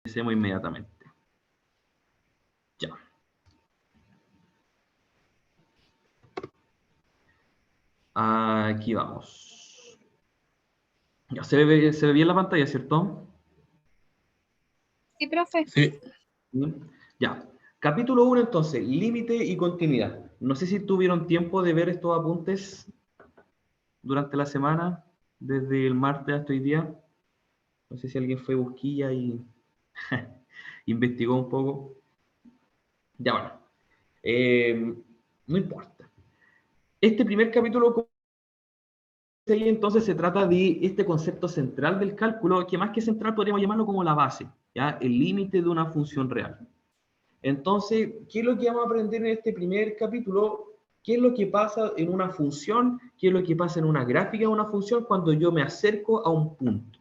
Empecemos inmediatamente. Ya. Aquí vamos. Ya, se ve bien la pantalla, ¿cierto? Sí, profe. Sí. Ya. Capítulo 1, entonces, límite y continuidad. No sé si tuvieron tiempo de ver estos apuntes durante la semana, desde el martes hasta hoy día. No sé si alguien fue busquilla y investigó un poco. Ya, bueno. No importa. Este primer capítulo entonces se trata de este concepto central del cálculo, que más que central podríamos llamarlo como la base, ¿ya? El límite de una función real. Entonces, ¿qué es lo que vamos a aprender en este primer capítulo? ¿Qué es lo que pasa en una función? ¿Qué es lo que pasa en una gráfica de una función cuando yo me acerco a un punto?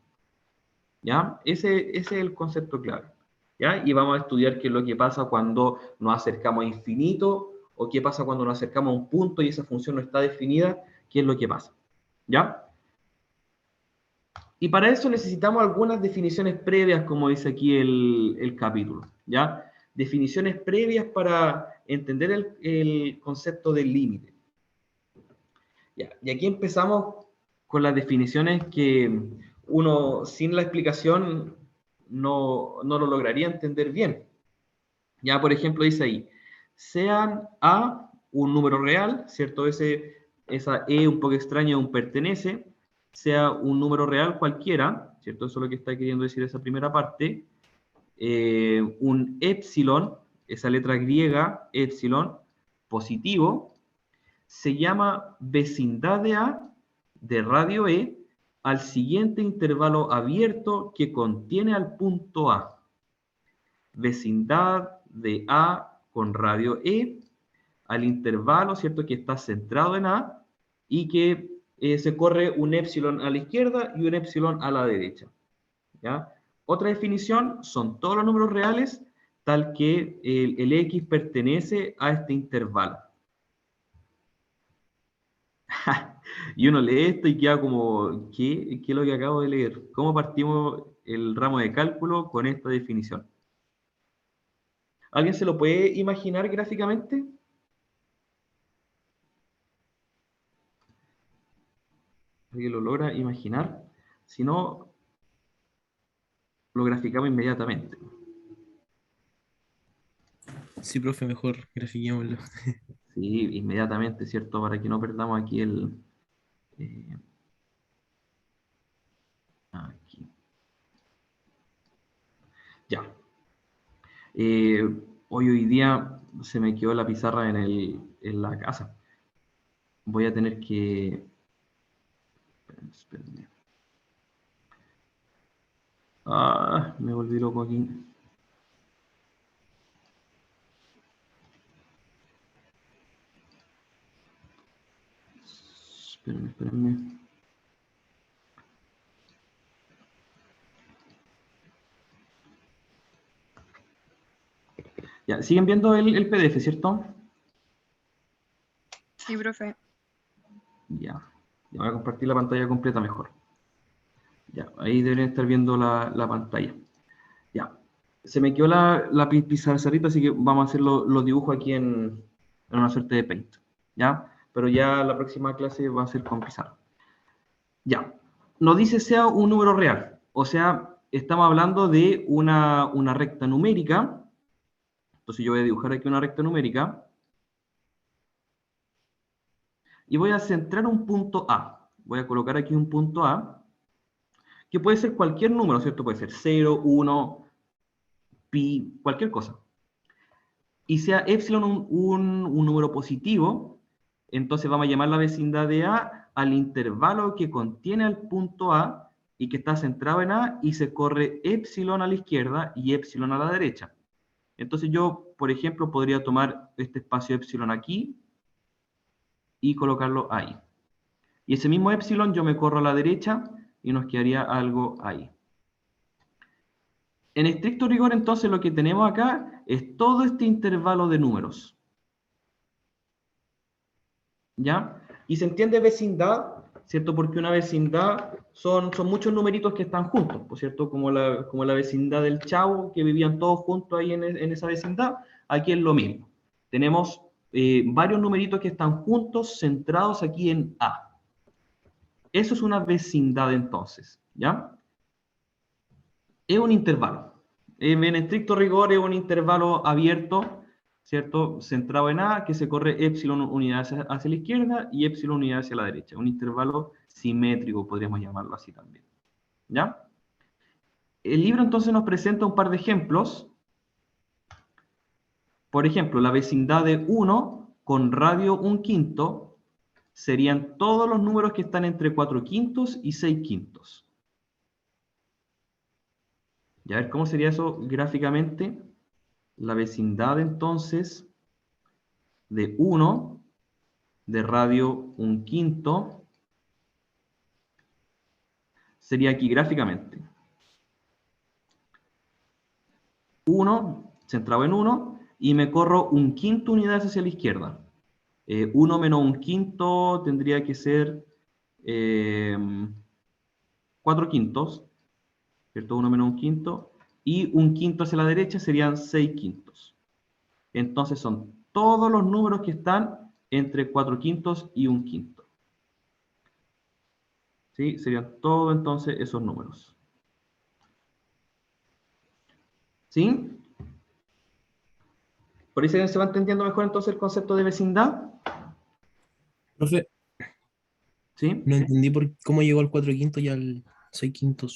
¿Ya? Ese es el concepto clave. ¿Ya? Y vamos a estudiar qué es lo que pasa cuando nos acercamos a infinito, o qué pasa cuando nos acercamos a un punto y esa función no está definida, qué es lo que pasa. ¿Ya? Y para eso necesitamos algunas definiciones previas, como dice aquí el capítulo, ¿ya? Definiciones previas para entender el concepto del límite. ¿Ya? Y aquí empezamos con las definiciones que uno, sin la explicación, no lo lograría entender bien. Ya, por ejemplo, dice ahí, sean A un número real, ¿cierto? Esa E un poco extraña, un pertenece, sea un número real cualquiera, ¿cierto? Eso es lo que está queriendo decir esa primera parte. Un epsilon, esa letra griega, epsilon, positivo, se llama vecindad de A de radio E al siguiente intervalo abierto que contiene al punto A. Vecindad de A con radio E al intervalo, ¿cierto? Que está centrado en A y que se corre un epsilon a la izquierda y un epsilon a la derecha. ¿Ya? Otra definición son todos los números reales tal que el X pertenece a este intervalo. Y uno lee esto y queda como, ¿qué es lo que acabo de leer? ¿Cómo partimos el ramo de cálculo con esta definición? ¿Alguien se lo puede imaginar gráficamente? ¿Alguien lo logra imaginar? Si no, lo graficamos inmediatamente. Sí, profe, mejor grafiquémoslo. Sí, inmediatamente, ¿cierto? Para que no perdamos aquí eh, aquí. Ya. Hoy día se me quedó la pizarra en la casa. Voy a tener que... Espérenme. Me volví loco aquí. Espérenme. Ya, siguen viendo el PDF, ¿cierto? Sí, profe. Ya. Ya voy a compartir la pantalla completa mejor. Ya, ahí deberían estar viendo la pantalla. Ya. Se me quedó la pizarrita, así que vamos a hacer los dibujos aquí en una suerte de Paint. ¿Ya? Pero ya la próxima clase va a ser con pizarra. Ya. Nos dice sea un número real. O sea, estamos hablando de una recta numérica. Entonces yo voy a dibujar aquí una recta numérica. Y voy a centrar un punto A. Voy a colocar aquí un punto A, que puede ser cualquier número, ¿cierto? Puede ser 0, 1, pi, cualquier cosa. Y sea epsilon un número positivo, entonces vamos a llamar la vecindad de A al intervalo que contiene al punto A y que está centrado en A y se corre epsilon a la izquierda y epsilon a la derecha. Entonces yo, por ejemplo, podría tomar este espacio epsilon aquí y colocarlo ahí. Y ese mismo epsilon yo me corro a la derecha y nos quedaría algo ahí. En estricto rigor, entonces, lo que tenemos acá es todo este intervalo de números. ¿Ya? Y se entiende vecindad ¿cierto? Porque una vecindad son muchos numeritos que están juntos, ¿por cierto? Como la vecindad del Chavo, que vivían todos juntos ahí en esa vecindad, aquí es lo mismo. Tenemos varios numeritos que están juntos, centrados aquí en A. Eso es una vecindad entonces, ¿ya? Es un intervalo. En estricto rigor es un intervalo abierto, ¿cierto? Centrado en A, que se corre epsilon unidades hacia la izquierda y epsilon unidades hacia la derecha. Un intervalo simétrico, podríamos llamarlo así también, ¿ya? El libro entonces nos presenta un par de ejemplos. Por ejemplo, la vecindad de 1 con radio 1/5 serían todos los números que están entre 4/5 y 6/5. Y a ver, ¿cómo sería eso gráficamente? La vecindad entonces de 1 de radio 1/5 sería aquí gráficamente. 1, centrado en 1, y me corro 1/5 unidades hacia la izquierda. 1 menos 1/5 tendría que ser 4/5, ¿cierto? 1 menos 1/5, y 1/5 hacia la derecha serían 6/5. Entonces son todos los números que están entre 4/5 y 1/5. ¿Sí? Serían todos entonces esos números. ¿Sí? ¿Por ahí se va entendiendo mejor entonces el concepto de vecindad? Profe, ¿Sí? no entendí cómo llegó al 4/5 y al 6/5.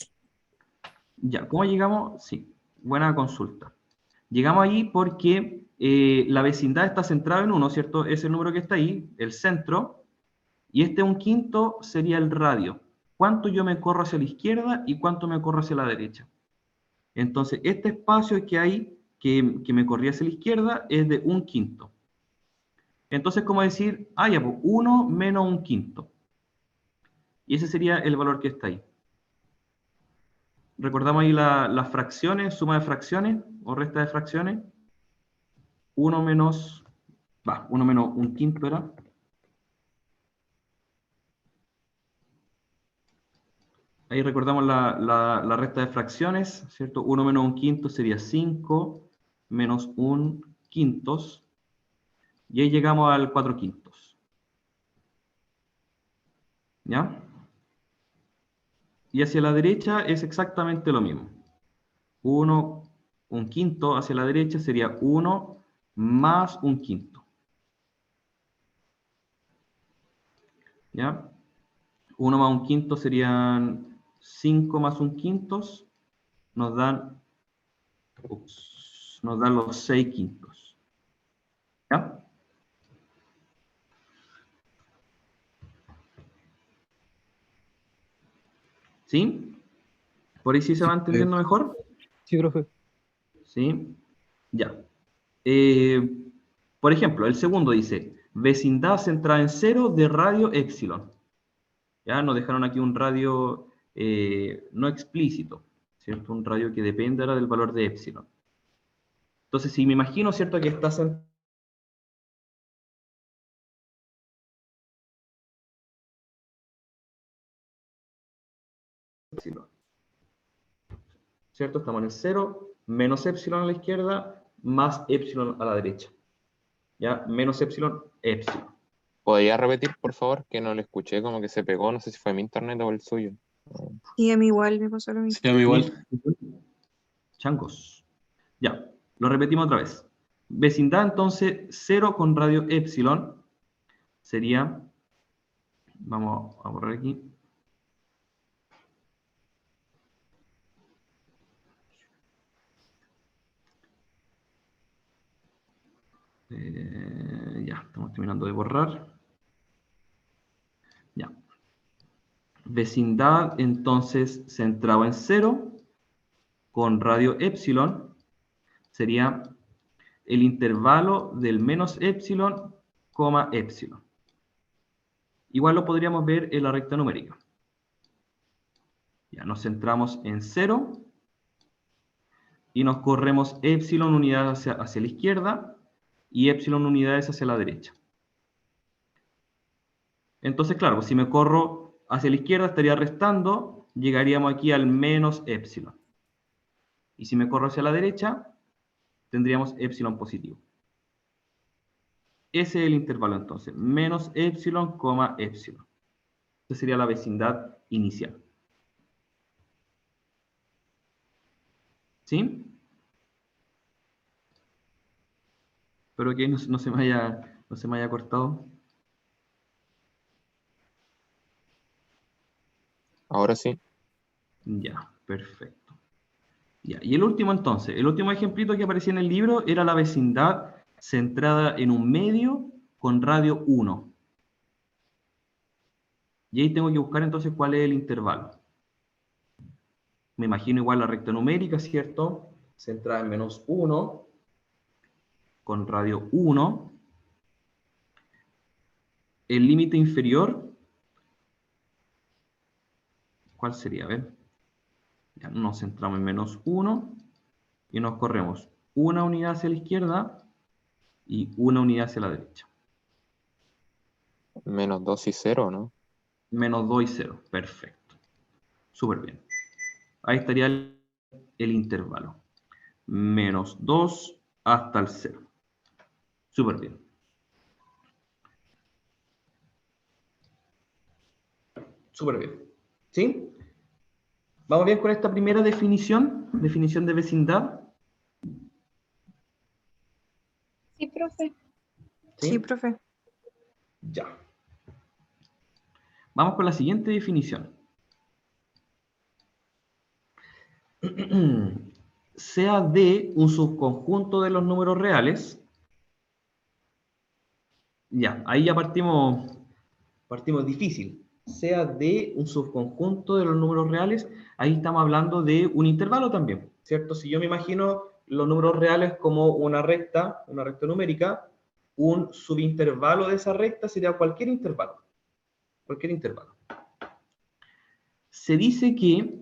Ya, ¿cómo llegamos? Sí, buena consulta. Llegamos ahí porque la vecindad está centrada en 1, ¿cierto? Es el número que está ahí, el centro, y este 1/5 sería el radio. ¿Cuánto yo me corro hacia la izquierda y cuánto me corro hacia la derecha? Entonces, este espacio que hay, que me corría hacia la izquierda, es de 1/5. Entonces, ¿cómo decir? Ah, ya, pues 1 menos 1/5. Y ese sería el valor que está ahí. Recordamos ahí las fracciones, suma de fracciones o resta de fracciones. 1 menos 1/5 era. Ahí recordamos la resta de fracciones, ¿cierto? 1 menos 1/5 sería 5 menos 1/5. Y ahí llegamos al 4/5. ¿Ya? Y hacia la derecha es exactamente lo mismo. 1, 1/5 hacia la derecha sería 1 más 1/5. ¿Ya? 1 más 1/5 serían 5 más 1/5. Nos dan, nos dan los 6/5. ¿Ya? ¿Sí? ¿Por ahí sí se Sí, va entendiendo mejor? sí, profe. ¿Sí? Ya. Eh, por ejemplo, el segundo dice, vecindad centrada en 0 de radio epsilon. Ya nos dejaron aquí un radio no explícito, ¿cierto? Un radio que depende ahora del valor de epsilon. Entonces, si me imagino, ¿cierto? Que está centrado en epsilon, ¿cierto? Estamos en el 0, menos epsilon a la izquierda, más epsilon a la derecha. ¿Ya? Menos epsilon, epsilon. ¿Podría repetir, por favor? Que no lo escuché, como que se pegó, no sé si fue mi internet o el suyo. Y a mí igual me pasó lo mismo. Se llama igual. Changos. Ya, lo repetimos otra vez. Vecindad entonces 0 con radio epsilon sería, vamos a borrar aquí, ya, estamos terminando de borrar. Ya. Vecindad entonces centrado en 0 con radio epsilon sería el intervalo del menos epsilon, coma epsilon. Igual lo podríamos ver en la recta numérica. Ya nos centramos en 0 y nos corremos epsilon unidades hacia la izquierda y epsilon unidades hacia la derecha. Entonces, claro, si me corro hacia la izquierda estaría restando, llegaríamos aquí al menos epsilon. Y si me corro hacia la derecha, tendríamos epsilon positivo. Ese es el intervalo entonces, menos epsilon, coma epsilon. Esa sería la vecindad inicial. ¿Sí? Espero que no se me haya cortado. Ahora sí. Ya, perfecto. Ya, y el último entonces, el último ejemplito que aparecía en el libro era la vecindad centrada en un medio con radio 1. Y ahí tengo que buscar entonces cuál es el intervalo. Me imagino igual la recta numérica, ¿cierto? Centrada en menos 1, con radio 1. El límite inferior, ¿cuál sería? A ver, ya nos centramos en menos 1 y nos corremos una unidad hacia la izquierda y una unidad hacia la derecha. Menos 2 y 0, ¿no? Menos 2 y 0, perfecto. Súper bien. Ahí estaría el intervalo. Menos 2 hasta el 0. Súper bien. Súper bien. ¿Sí? ¿Vamos bien con esta primera definición? Definición de vecindad. Sí, profe. ¿Sí? Sí, profe. Ya. Vamos con la siguiente definición. Sea D un subconjunto de los números reales. Ya, ahí ya partimos difícil. Sea D un subconjunto de los números reales, ahí estamos hablando de un intervalo también, ¿cierto? Si yo me imagino los números reales como una recta numérica, un subintervalo de esa recta sería cualquier intervalo. Cualquier intervalo. Se dice que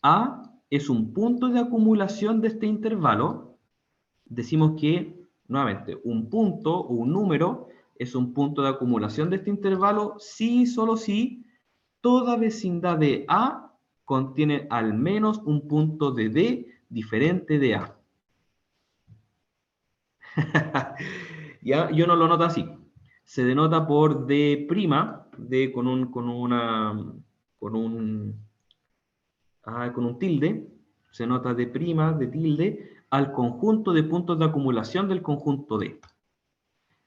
A es un punto de acumulación de este intervalo. Decimos que, nuevamente, un punto o un número es un punto de acumulación de este intervalo si y solo si toda vecindad de A contiene al menos un punto de D diferente de A. Ya, yo no lo noto así. Se denota por D', D con un tilde, se nota D', de tilde, al conjunto de puntos de acumulación del conjunto D.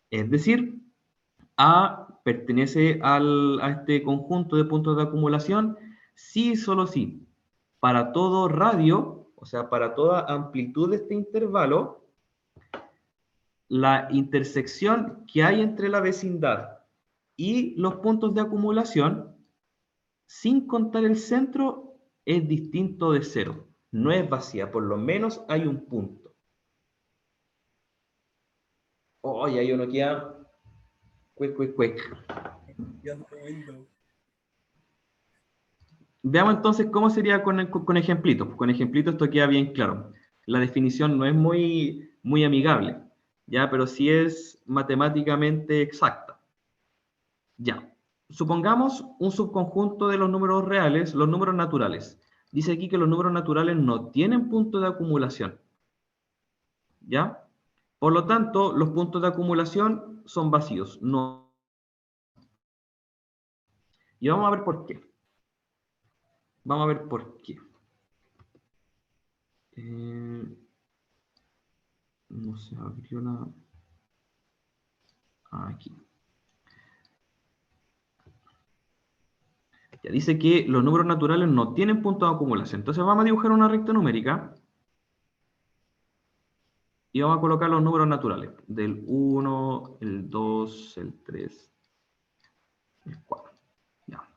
Es decir, A pertenece a este conjunto de puntos de acumulación si y solo si para todo radio, o sea, para toda amplitud de este intervalo, la intersección que hay entre la vecindad y los puntos de acumulación, sin contar el centro, es distinto de cero. No es vacía, por lo menos hay un punto. Oh, y ahí uno queda... Cuec. Veamos entonces cómo sería con ejemplitos. Con ejemplitos esto queda bien claro. La definición no es muy amigable, ¿ya? Pero sí es matemáticamente exacta. Ya. Supongamos un subconjunto de los números reales, los números naturales. Dice aquí que los números naturales no tienen punto de acumulación, ¿ya? Por lo tanto, los puntos de acumulación son vacíos. No. Y vamos a ver por qué. Vamos a ver por qué. No se abrió la... Aquí. Ya dice que los números naturales no tienen punto de acumulación. Entonces vamos a dibujar una recta numérica y vamos a colocar los números naturales. Del 1, el 2, el 3, el 4. Ya.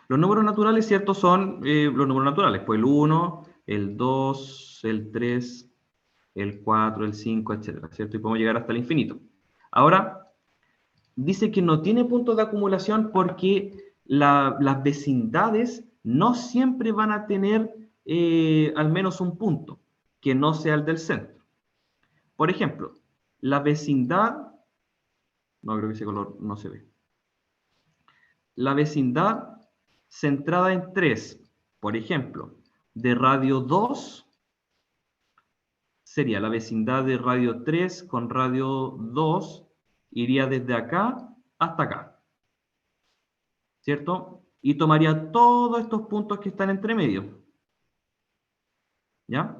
Los números naturales, ¿cierto? Son los números naturales. Pues el 1, el 2, el 3, el 4, el 5, etcétera, ¿cierto? Y podemos llegar hasta el infinito. Ahora, dice que no tiene puntos de acumulación porque las vecindades no siempre van a tener al menos un punto, que no sea el del centro. Por ejemplo, la vecindad, no creo que ese color no se ve. la vecindad centrada en 3, por ejemplo, de radio 2, sería la vecindad de radio 3 con radio 2, iría desde acá hasta acá, ¿cierto? Y tomaría todos estos puntos que están entre medio, ¿ya?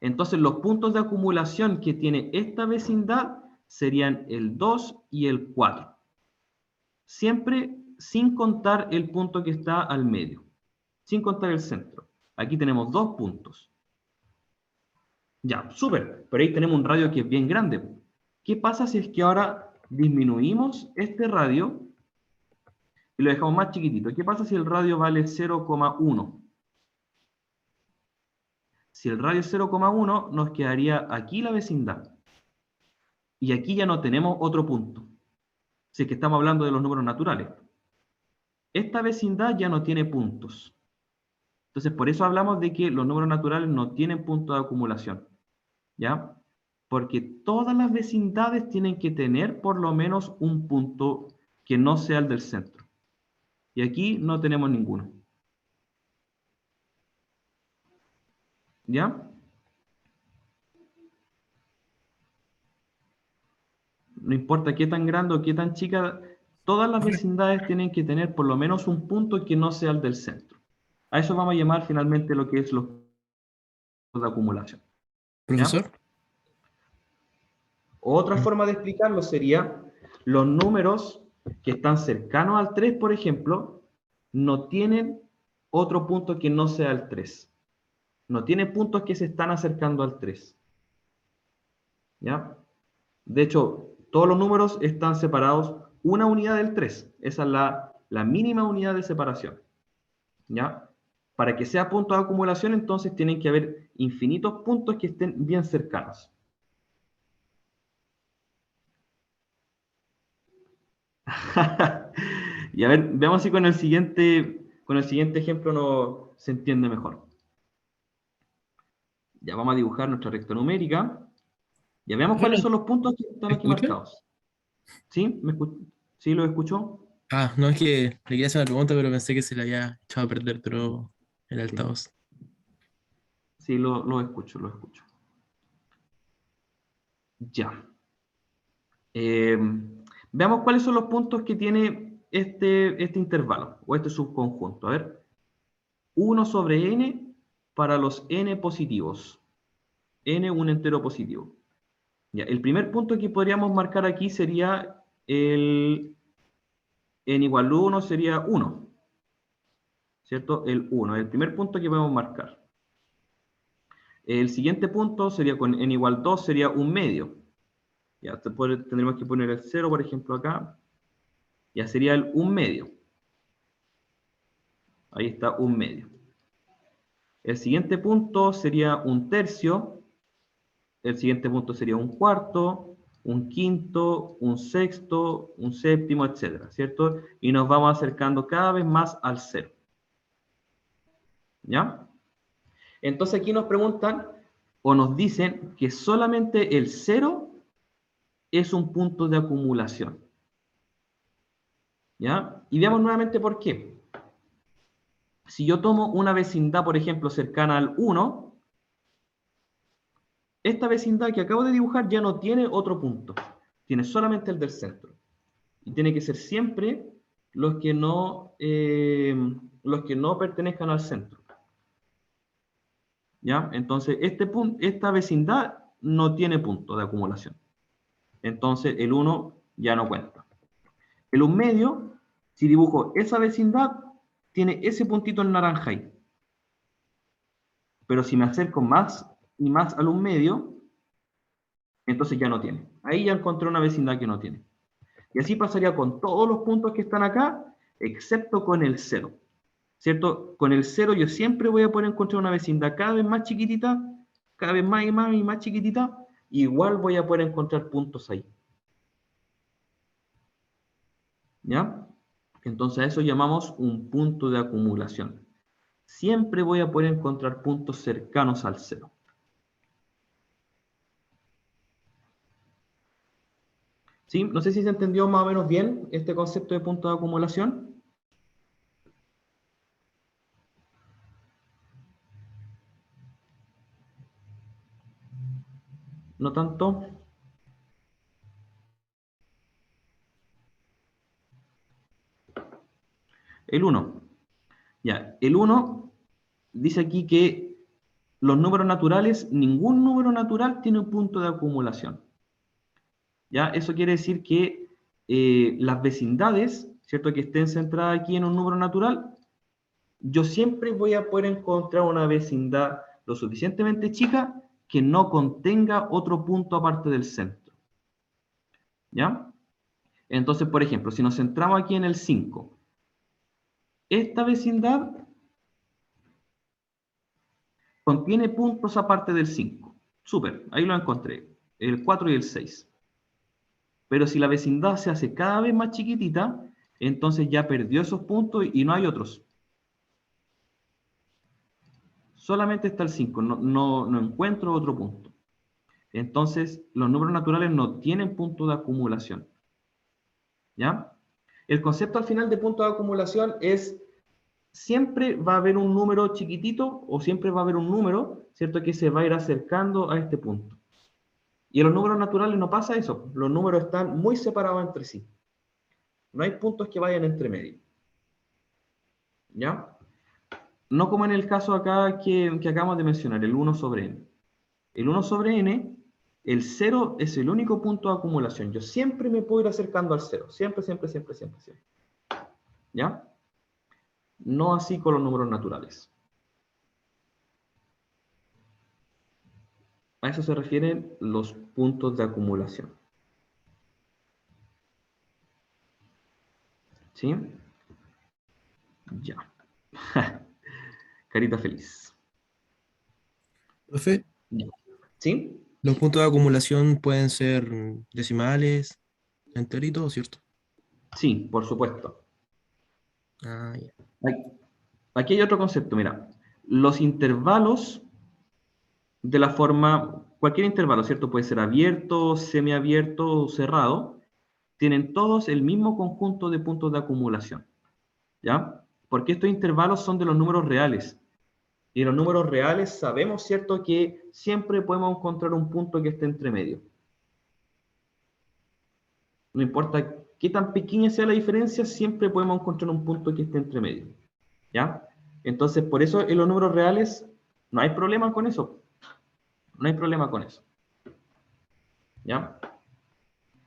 Entonces los puntos de acumulación que tiene esta vecindad serían el 2 y el 4. Siempre sin contar el punto que está al medio, sin contar el centro. Aquí tenemos 2 puntos. Ya, súper, pero ahí tenemos un radio que es bien grande. ¿Qué pasa si es que ahora disminuimos este radio y lo dejamos más chiquitito? ¿Qué pasa si el radio vale 0,1? Si el radio es 0,1, nos quedaría aquí la vecindad. Y aquí ya no tenemos otro punto. Si es que estamos hablando de los números naturales. Esta vecindad ya no tiene puntos. Entonces, por eso hablamos de que los números naturales no tienen punto de acumulación. ¿Ya? Porque todas las vecindades tienen que tener por lo menos un punto que no sea el del centro. Y aquí no tenemos ninguno. ¿Ya? No importa qué tan grande o qué tan chica, todas las vecindades tienen que tener por lo menos un punto que no sea el del centro. A eso vamos a llamar finalmente lo que es los puntos de acumulación. ¿Ya? Profesor, Otra forma de explicarlo sería los números que están cercanos al 3, por ejemplo, no tienen otro punto que no sea el 3. No tiene puntos que se están acercando al 3. ¿Ya? De hecho, todos los números están separados una unidad del 3. Esa es la mínima unidad de separación. ¿Ya? Para que sea punto de acumulación, entonces tienen que haber infinitos puntos que estén bien cercanos. Y a ver, veamos si con el siguiente ejemplo se entiende mejor. Ya vamos a dibujar nuestra recta numérica. Ya veamos cuáles son los puntos que están ¿me aquí escuchan? marcados. ¿Sí? ¿Sí lo escuchó? Ah, no, es que le quería hacer una pregunta, pero pensé que se la había echado a perder, pero el Sí, altavoz. sí lo escucho, lo escucho. Ya. Eh, Veamos cuáles son los puntos que tiene este intervalo o este subconjunto. A ver, 1 sobre n para los n positivos. N un entero positivo. Ya, el primer punto que podríamos marcar aquí sería el n igual a 1 sería 1. ¿Cierto? El 1, el primer punto que podemos marcar. El siguiente punto sería con n igual a 2, sería un medio. Ya tendremos que poner el 0, por ejemplo, acá. Ya sería el 1 medio. Ahí está, 1 medio. El siguiente punto sería un tercio. El siguiente punto sería un cuarto, un quinto, un sexto, un séptimo, etcétera, ¿cierto? Y nos vamos acercando cada vez más al 0. ¿Ya? Entonces aquí nos preguntan o nos dicen que solamente el 0 es un punto de acumulación. ¿Ya? Y veamos nuevamente por qué. Si yo tomo una vecindad, por ejemplo, cercana al 1, esta vecindad que acabo de dibujar ya no tiene otro punto. Tiene solamente el del centro. Y tiene que ser siempre los que no pertenezcan al centro. ¿Ya? Entonces, esta vecindad no tiene punto de acumulación. Entonces, el 1 ya no cuenta. El 1 medio, si dibujo esa vecindad, tiene ese puntito en naranja ahí. Pero si me acerco más y más al 1 medio, entonces ya no tiene. Ahí ya encontré una vecindad que no tiene. Y así pasaría con todos los puntos que están acá, excepto con el 0. ¿Cierto? Con el 0 yo siempre voy a poder encontrar una vecindad cada vez más chiquitita, cada vez más y más y más chiquitita, igual voy a poder encontrar puntos ahí. ¿Ya? Entonces a eso llamamos un punto de acumulación. Siempre voy a poder encontrar puntos cercanos al 0. ¿Sí? No sé si se entendió más o menos bien este concepto de punto de acumulación. no tanto. El 1. Ya, el 1 dice aquí que los números naturales, ningún número natural tiene un punto de acumulación. ¿Ya? Eso quiere decir que las vecindades, ¿cierto? Que estén centradas aquí en un número natural, yo siempre voy a poder encontrar una vecindad lo suficientemente chica que no contenga otro punto aparte del centro. ¿Ya? Entonces, por ejemplo, si nos centramos aquí en el 5, esta vecindad contiene puntos aparte del 5. Súper, ahí lo encontré. El 4 y el 6. Pero si la vecindad se hace cada vez más chiquitita, entonces ya perdió esos puntos y no hay otros. Solamente está el 5, no encuentro otro punto. Entonces, los números naturales no tienen punto de acumulación. ¿Ya? El concepto al final de punto de acumulación es, siempre va a haber un número chiquitito o siempre va a haber un número, ¿cierto?, que se va a ir acercando a este punto. Y en los números naturales no pasa eso. Los números están muy separados entre sí. No hay puntos que vayan entre medio. ¿Ya? No como en el caso acá que acabamos de mencionar, el 1 sobre n. El 1 sobre n, el 0 es el único punto de acumulación. Yo siempre me puedo ir acercando al 0. Siempre, siempre, siempre, siempre, siempre. ¿Ya? No así con los números naturales. A eso se refieren los puntos de acumulación. ¿Sí? Ya. Carita feliz. Profe, Ya. ¿Sí? los puntos de acumulación pueden ser decimales, enteritos, ¿cierto? Sí, por supuesto. Ah, ya. Aquí hay otro concepto, mira. Los intervalos de la forma, cualquier intervalo, ¿cierto? Puede ser abierto, semiabierto o cerrado, tienen todos el mismo conjunto de puntos de acumulación, ¿ya? Porque estos intervalos son de los números reales. Y en los números reales sabemos, ¿cierto?, que siempre podemos encontrar un punto que esté entre medio. No importa qué tan pequeña sea la diferencia, siempre podemos encontrar un punto que esté entre medio, ¿ya? Entonces, por eso en los números reales no hay problema con eso. No hay problema con eso. ¿Ya?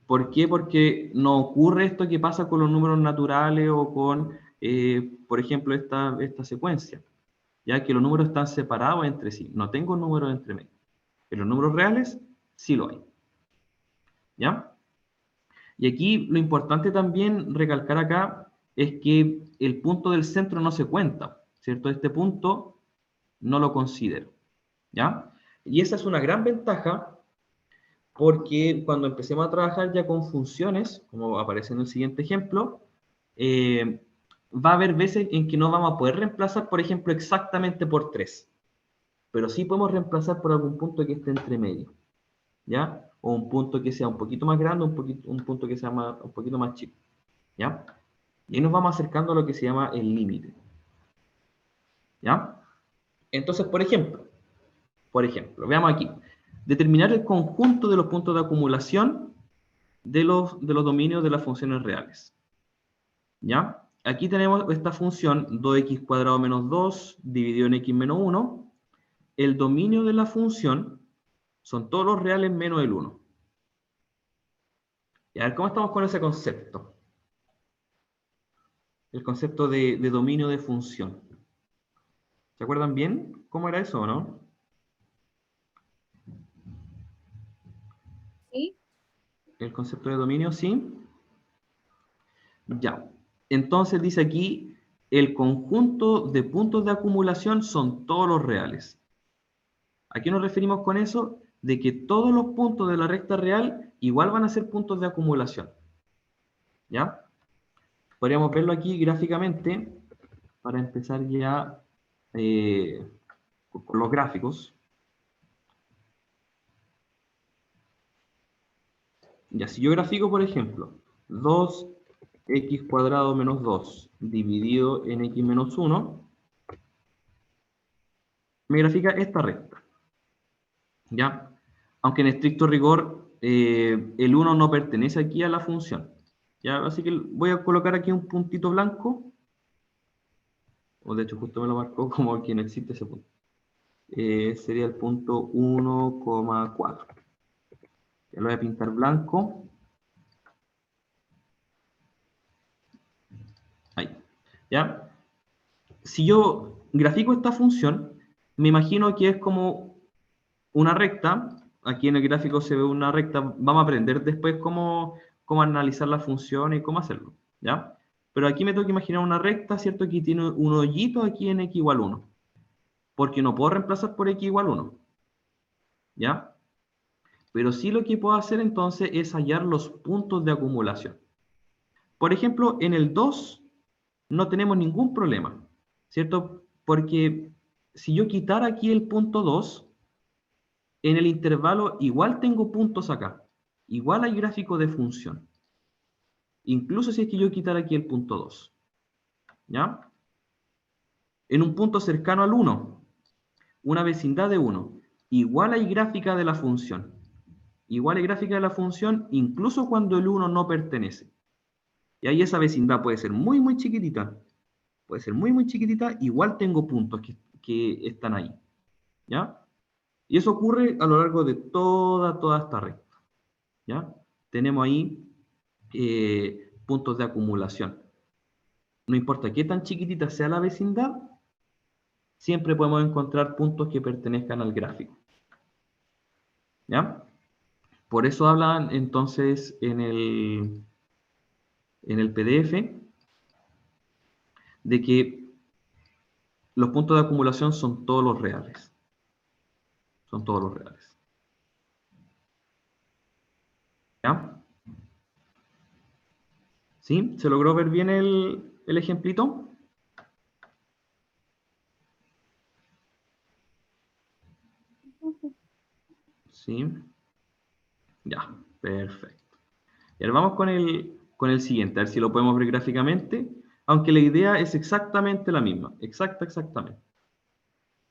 ¿Por qué? Porque no ocurre esto que pasa con los números naturales o con, por ejemplo, esta secuencia. Ya que los números están separados entre sí. No tengo números entre medio. En los números reales sí lo hay. ¿Ya? Y aquí lo importante también recalcar acá es que el punto del centro no se cuenta, ¿cierto? Este punto no lo considero. ¿Ya? Y esa es una gran ventaja porque cuando empecemos a trabajar ya con funciones, como aparece en el siguiente ejemplo, va a haber veces en que no vamos a poder reemplazar, por ejemplo, exactamente por 3, pero sí podemos reemplazar por algún punto que esté entre medio, ¿ya? O un punto que sea un poquito más grande, un punto que sea un poquito más chico, ¿ya? Y ahí nos vamos acercando a lo que se llama el límite, ¿ya? Entonces, por ejemplo, veamos aquí, determinar el conjunto de los puntos de acumulación de los dominios de las funciones reales. ¿Ya? Aquí tenemos esta función 2x cuadrado menos 2 dividido en x menos 1. El dominio de la función son todos los reales menos el 1. Y a ver, ¿cómo estamos con ese concepto? El concepto de dominio de función. ¿Se acuerdan bien cómo era eso o no? Sí. El concepto de dominio, ¿sí? Ya. Entonces dice aquí, el conjunto de puntos de acumulación son todos los reales. ¿A qué nos referimos con eso? De que todos los puntos de la recta real igual van a ser puntos de acumulación. ¿Ya? Podríamos verlo aquí gráficamente para empezar ya con los gráficos. Ya, si yo grafico, por ejemplo, 2x cuadrado menos 2 dividido en x menos 1, me grafica esta recta. ¿Ya? aunque en estricto rigor el 1 no pertenece aquí a la función. ¿Ya? Así que voy a colocar aquí un puntito blanco, o de hecho justo me lo marcó como que no existe ese punto. Sería el punto 1,4. Ya lo voy a pintar blanco. Ahí. ¿Ya? Si yo grafico esta función, me imagino que es como una recta. Aquí en el gráfico se ve una recta. Vamos a aprender después cómo analizar la función y cómo hacerlo. ¿Ya? Pero aquí me tengo que imaginar una recta, ¿cierto? Que tiene un hoyito aquí en x igual 1. Porque no puedo reemplazar por x igual 1. ¿Ya? Pero sí lo que puedo hacer entonces es hallar los puntos de acumulación. Por ejemplo, en el 2 no tenemos ningún problema, ¿cierto? Porque si yo quitara aquí el punto 2, en el intervalo igual tengo puntos acá. Igual hay gráfico de función. Incluso si es que yo quitara aquí el punto 2. ¿Ya? En un punto cercano al 1, una vecindad de 1, igual hay gráfica de la función. Igual hay gráfica de la función incluso cuando el 1 no pertenece. Y ahí esa vecindad puede ser muy, muy chiquitita. Puede ser muy, muy chiquitita. Igual tengo puntos que están ahí. ¿Ya? Y eso ocurre a lo largo de toda esta recta. ¿Ya? Tenemos ahí puntos de acumulación. No importa qué tan chiquitita sea la vecindad, siempre podemos encontrar puntos que pertenezcan al gráfico. ¿Ya? Por eso hablan entonces en el PDF de que los puntos de acumulación son todos los reales. Son todos los reales. ¿Ya? ¿Sí? ¿Se logró ver bien el ejemplito? Sí. Ya, perfecto. Y ahora vamos con el siguiente, a ver si lo podemos ver gráficamente, aunque la idea es exactamente la misma. Exactamente.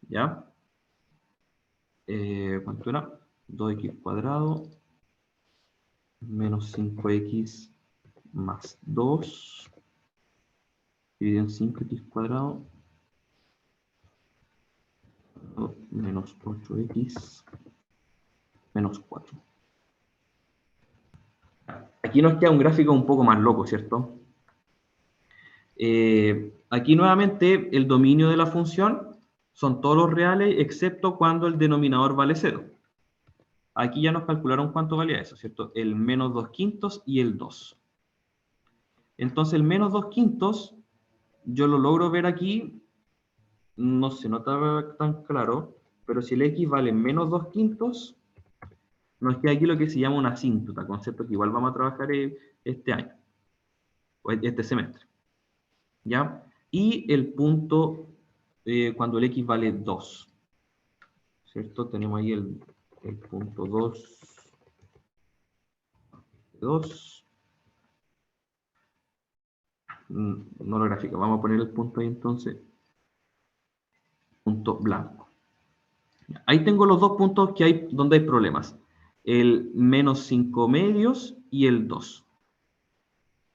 ¿Ya? ¿Cuánto era? 2x cuadrado menos 5x más 2 dividido en 5x cuadrado menos 8x menos 4. Aquí nos queda un gráfico un poco más loco, ¿cierto? Aquí nuevamente el dominio de la función son todos los reales excepto cuando el denominador vale 0. Aquí ya nos calcularon cuánto valía eso, ¿cierto? El menos 2 quintos y el 2. Entonces el menos 2 quintos yo lo logro ver aquí, no se nota tan claro, pero si el x vale menos 2 quintos, nos queda aquí lo que se llama una asíntota, concepto que igual vamos a trabajar este año, o este semestre. ¿Ya? Y el punto cuando el x vale 2. ¿Cierto? Tenemos ahí el punto 2. 2. No lo grafico. Vamos a poner el punto ahí entonces. Punto blanco. Ahí tengo los dos puntos que hay donde hay problemas. El menos 5 medios y el 2.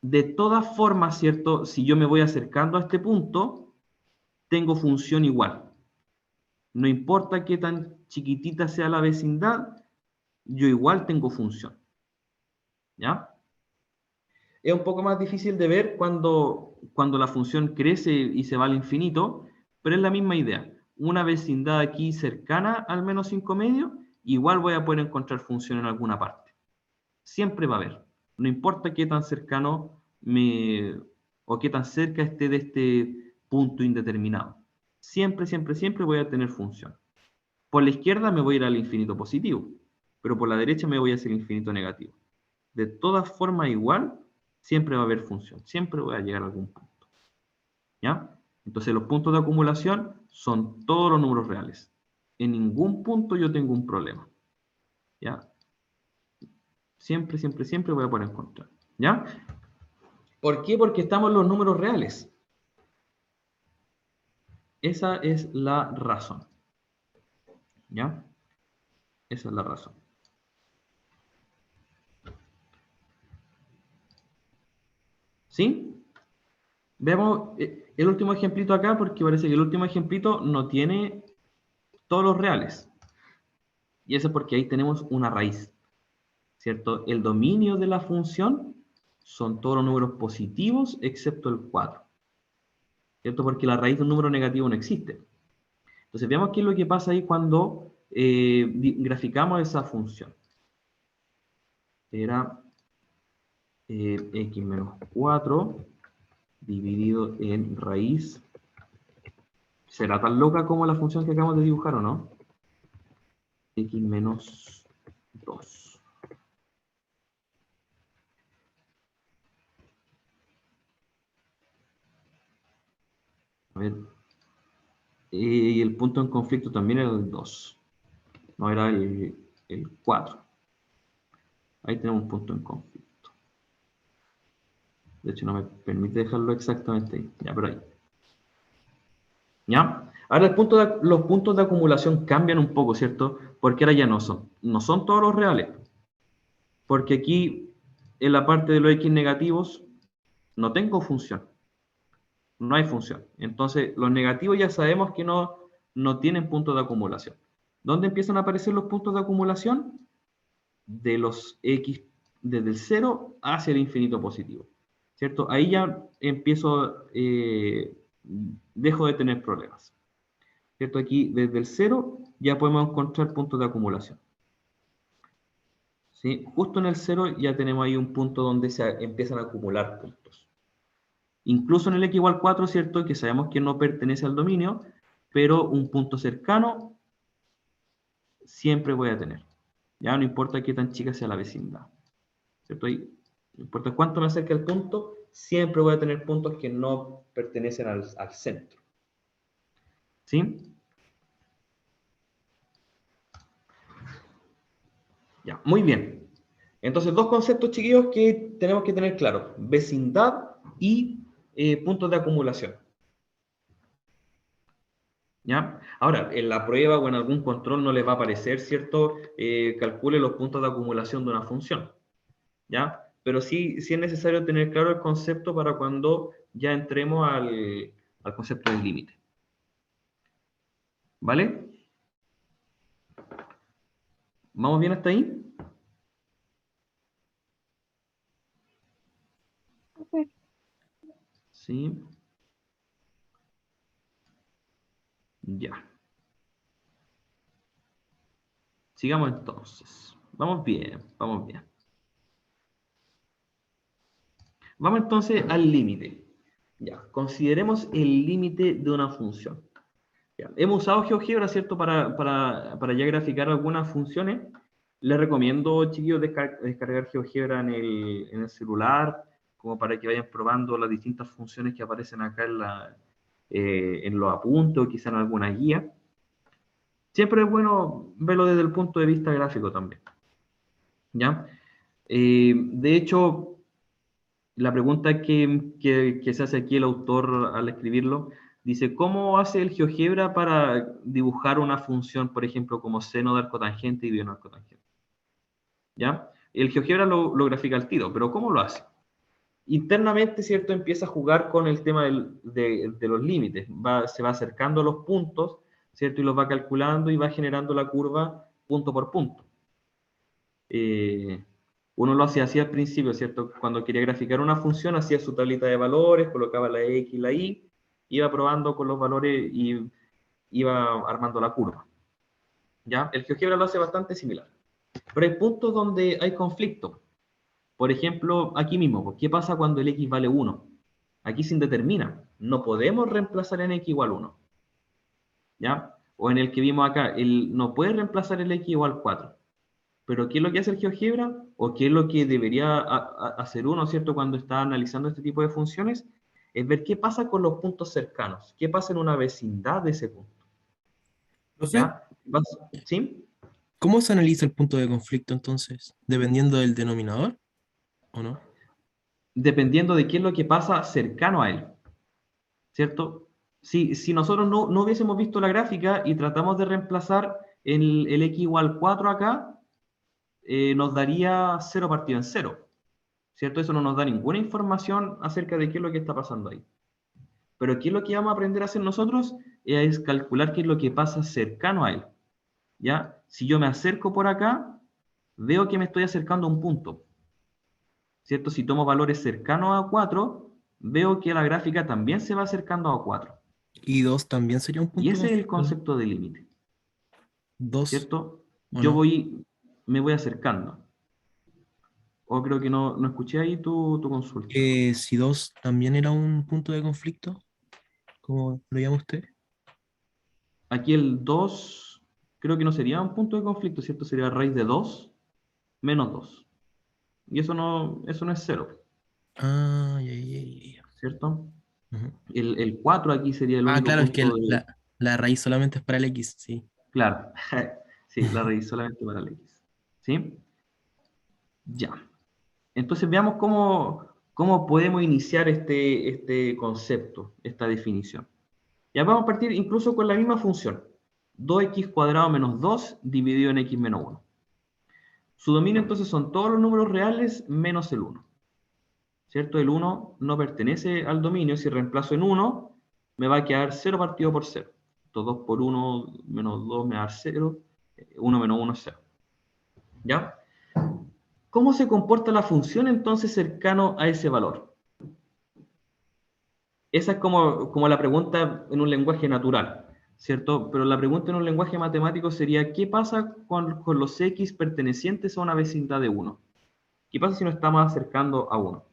De todas formas, ¿cierto? Si yo me voy acercando a este punto, tengo función igual. No importa qué tan chiquitita sea la vecindad, yo igual tengo función. ¿Ya? Es un poco más difícil de ver cuando la función crece y se va al infinito, pero es la misma idea. Una vecindad aquí cercana al menos 5 medios, igual voy a poder encontrar función en alguna parte. Siempre va a haber. No importa qué tan cercano o qué tan cerca esté de este punto indeterminado. Siempre voy a tener función. Por la izquierda me voy a ir al infinito positivo, pero por la derecha me voy hacia el infinito negativo. De todas formas, igual, siempre va a haber función. Siempre voy a llegar a algún punto. ¿Ya? Entonces, los puntos de acumulación son todos los números reales. En ningún punto yo tengo un problema. ¿Ya? Siempre voy a poder encontrar. ¿Ya? ¿Por qué? Porque estamos en los números reales. Esa es la razón. ¿Ya? Esa es la razón. ¿Sí? Veamos el último ejemplito acá, porque parece que el último ejemplito no tiene todos los reales. Y eso es porque ahí tenemos una raíz, ¿cierto? El dominio de la función son todos los números positivos excepto el 4, ¿cierto? Porque la raíz de un número negativo no existe. Entonces veamos qué es lo que pasa ahí cuando graficamos esa función. Era x menos 4 dividido en raíz. ¿Será tan loca como la función que acabamos de dibujar o no? X menos 2. A ver. Y el punto en conflicto también era el 2. No era el 4. Ahí tenemos un punto en conflicto. De hecho, no me permite dejarlo exactamente ahí. Ya, pero ahí. ¿Ya? Ahora los puntos de acumulación cambian un poco, ¿cierto? Porque ahora ya no son todos los reales. Porque aquí, en la parte de los x negativos, no tengo función. No hay función. Entonces, los negativos ya sabemos que no tienen puntos de acumulación. ¿Dónde empiezan a aparecer los puntos de acumulación? De los x desde el 0 hacia el infinito positivo. ¿Cierto? Ahí ya empiezo, dejo de tener problemas. ¿Cierto? Aquí desde el 0 ya podemos encontrar puntos de acumulación. ¿Sí? Justo en el 0 ya tenemos ahí un punto donde se empiezan a acumular puntos. Incluso en el x igual 4, ¿cierto? Que sabemos que no pertenece al dominio, pero un punto cercano siempre voy a tener. Ya no importa qué tan chica sea la vecindad. ¿Cierto? Y no importa cuánto me acerque al punto, siempre voy a tener puntos que no pertenecen al centro. ¿Sí? Ya, muy bien. Entonces, dos conceptos, chiquillos, que tenemos que tener claros. Vecindad y puntos de acumulación. ¿Ya? Ahora, en la prueba o en algún control no les va a aparecer, ¿cierto? Calcule los puntos de acumulación de una función. ¿Ya? Pero sí es necesario tener claro el concepto para cuando ya entremos al concepto del límite. ¿Vale? ¿Vamos bien hasta ahí? Profe, Sí. Ya. Sigamos entonces. Vamos bien, vamos bien. Vamos entonces al límite. Ya, consideremos el límite de una función. Ya, hemos usado GeoGebra, ¿cierto? Para ya graficar algunas funciones. Les recomiendo, chiquillos, descargar GeoGebra en el celular, como para que vayan probando las distintas funciones que aparecen acá en los apuntes o quizá en alguna guía. Siempre es bueno verlo desde el punto de vista gráfico también. ¿Ya? De hecho, la pregunta que se hace aquí el autor al escribirlo, dice, ¿cómo hace el GeoGebra para dibujar una función, por ejemplo, como seno de arcotangente y bieno arcotangente? ¿Ya? El GeoGebra lo grafica al tiro, pero ¿cómo lo hace? Internamente, ¿cierto? Empieza a jugar con el tema de los límites. Se va acercando a los puntos, ¿cierto? Y los va calculando y va generando la curva punto por punto. Uno lo hacía así al principio, ¿cierto? Cuando quería graficar una función, hacía su tablita de valores, colocaba la X y la Y, iba probando con los valores y iba armando la curva. ¿Ya? El GeoGebra lo hace bastante similar. Pero hay puntos donde hay conflicto. Por ejemplo, aquí mismo, ¿qué pasa cuando el X vale 1? Aquí se indetermina. No podemos reemplazar en X igual 1. ¿Ya? O en el que vimos acá, no puede reemplazar el X igual 4. Pero ¿qué es lo que hace el GeoGebra? ¿O qué es lo que debería hacer uno, ¿cierto? Cuando está analizando este tipo de funciones, es ver qué pasa con los puntos cercanos. ¿Qué pasa en una vecindad de ese punto? Profe, ¿Ya? ¿Sí? ¿cómo se analiza el punto de conflicto entonces? ¿Dependiendo del denominador o no? Dependiendo de qué es lo que pasa cercano a él. ¿Cierto? Si nosotros no hubiésemos visto la gráfica y tratamos de reemplazar el x igual 4 acá, nos daría 0 partido en 0. ¿cierto? Eso no nos da ninguna información acerca de qué es lo que está pasando ahí. Pero aquí lo que vamos a aprender a hacer nosotros es calcular qué es lo que pasa cercano a él. ¿Ya? Si yo me acerco por acá, veo que me estoy acercando a un punto. ¿Cierto? Si tomo valores cercanos a 4, veo que la gráfica también se va acercando a 4. Y 2 también sería un Y punto de ese es el conflicto, ¿no? concepto de límite. 2 ¿Cierto? o Yo no. me voy acercando. O creo que no escuché ahí tu consulta. Si 2 también era un punto de conflicto, como lo llama usted. Aquí el 2 creo que no sería un punto de conflicto, ¿cierto? Sería raíz de 2 menos 2. Y eso no es 0, Ah, ya, ya, ya, ya. ¿cierto? Ujú. El 4 aquí sería el Ah, único claro, es que punto de... la raíz solamente es para el X, sí. Claro, sí, la raíz solamente para el X. ¿Sí? Ya. Entonces veamos cómo podemos iniciar este concepto, esta definición. Ya vamos a partir incluso con la misma función. 2x² menos 2 dividido en x menos 1. Su dominio entonces son todos los números reales menos el 1. ¿Cierto? El 1 no pertenece al dominio. Si reemplazo en 1, me va a quedar 0 partido por 0. Entonces 2 por 1 menos 2 me va a dar 0. 1 menos 1 es 0. ¿Ya? ¿Cómo se comporta la función entonces cercano a ese valor? Esa es como la pregunta en un lenguaje natural, ¿cierto? Pero la pregunta en un lenguaje matemático sería, ¿qué pasa con los x pertenecientes a una vecindad de 1? ¿Qué pasa si nos estamos acercando a 1?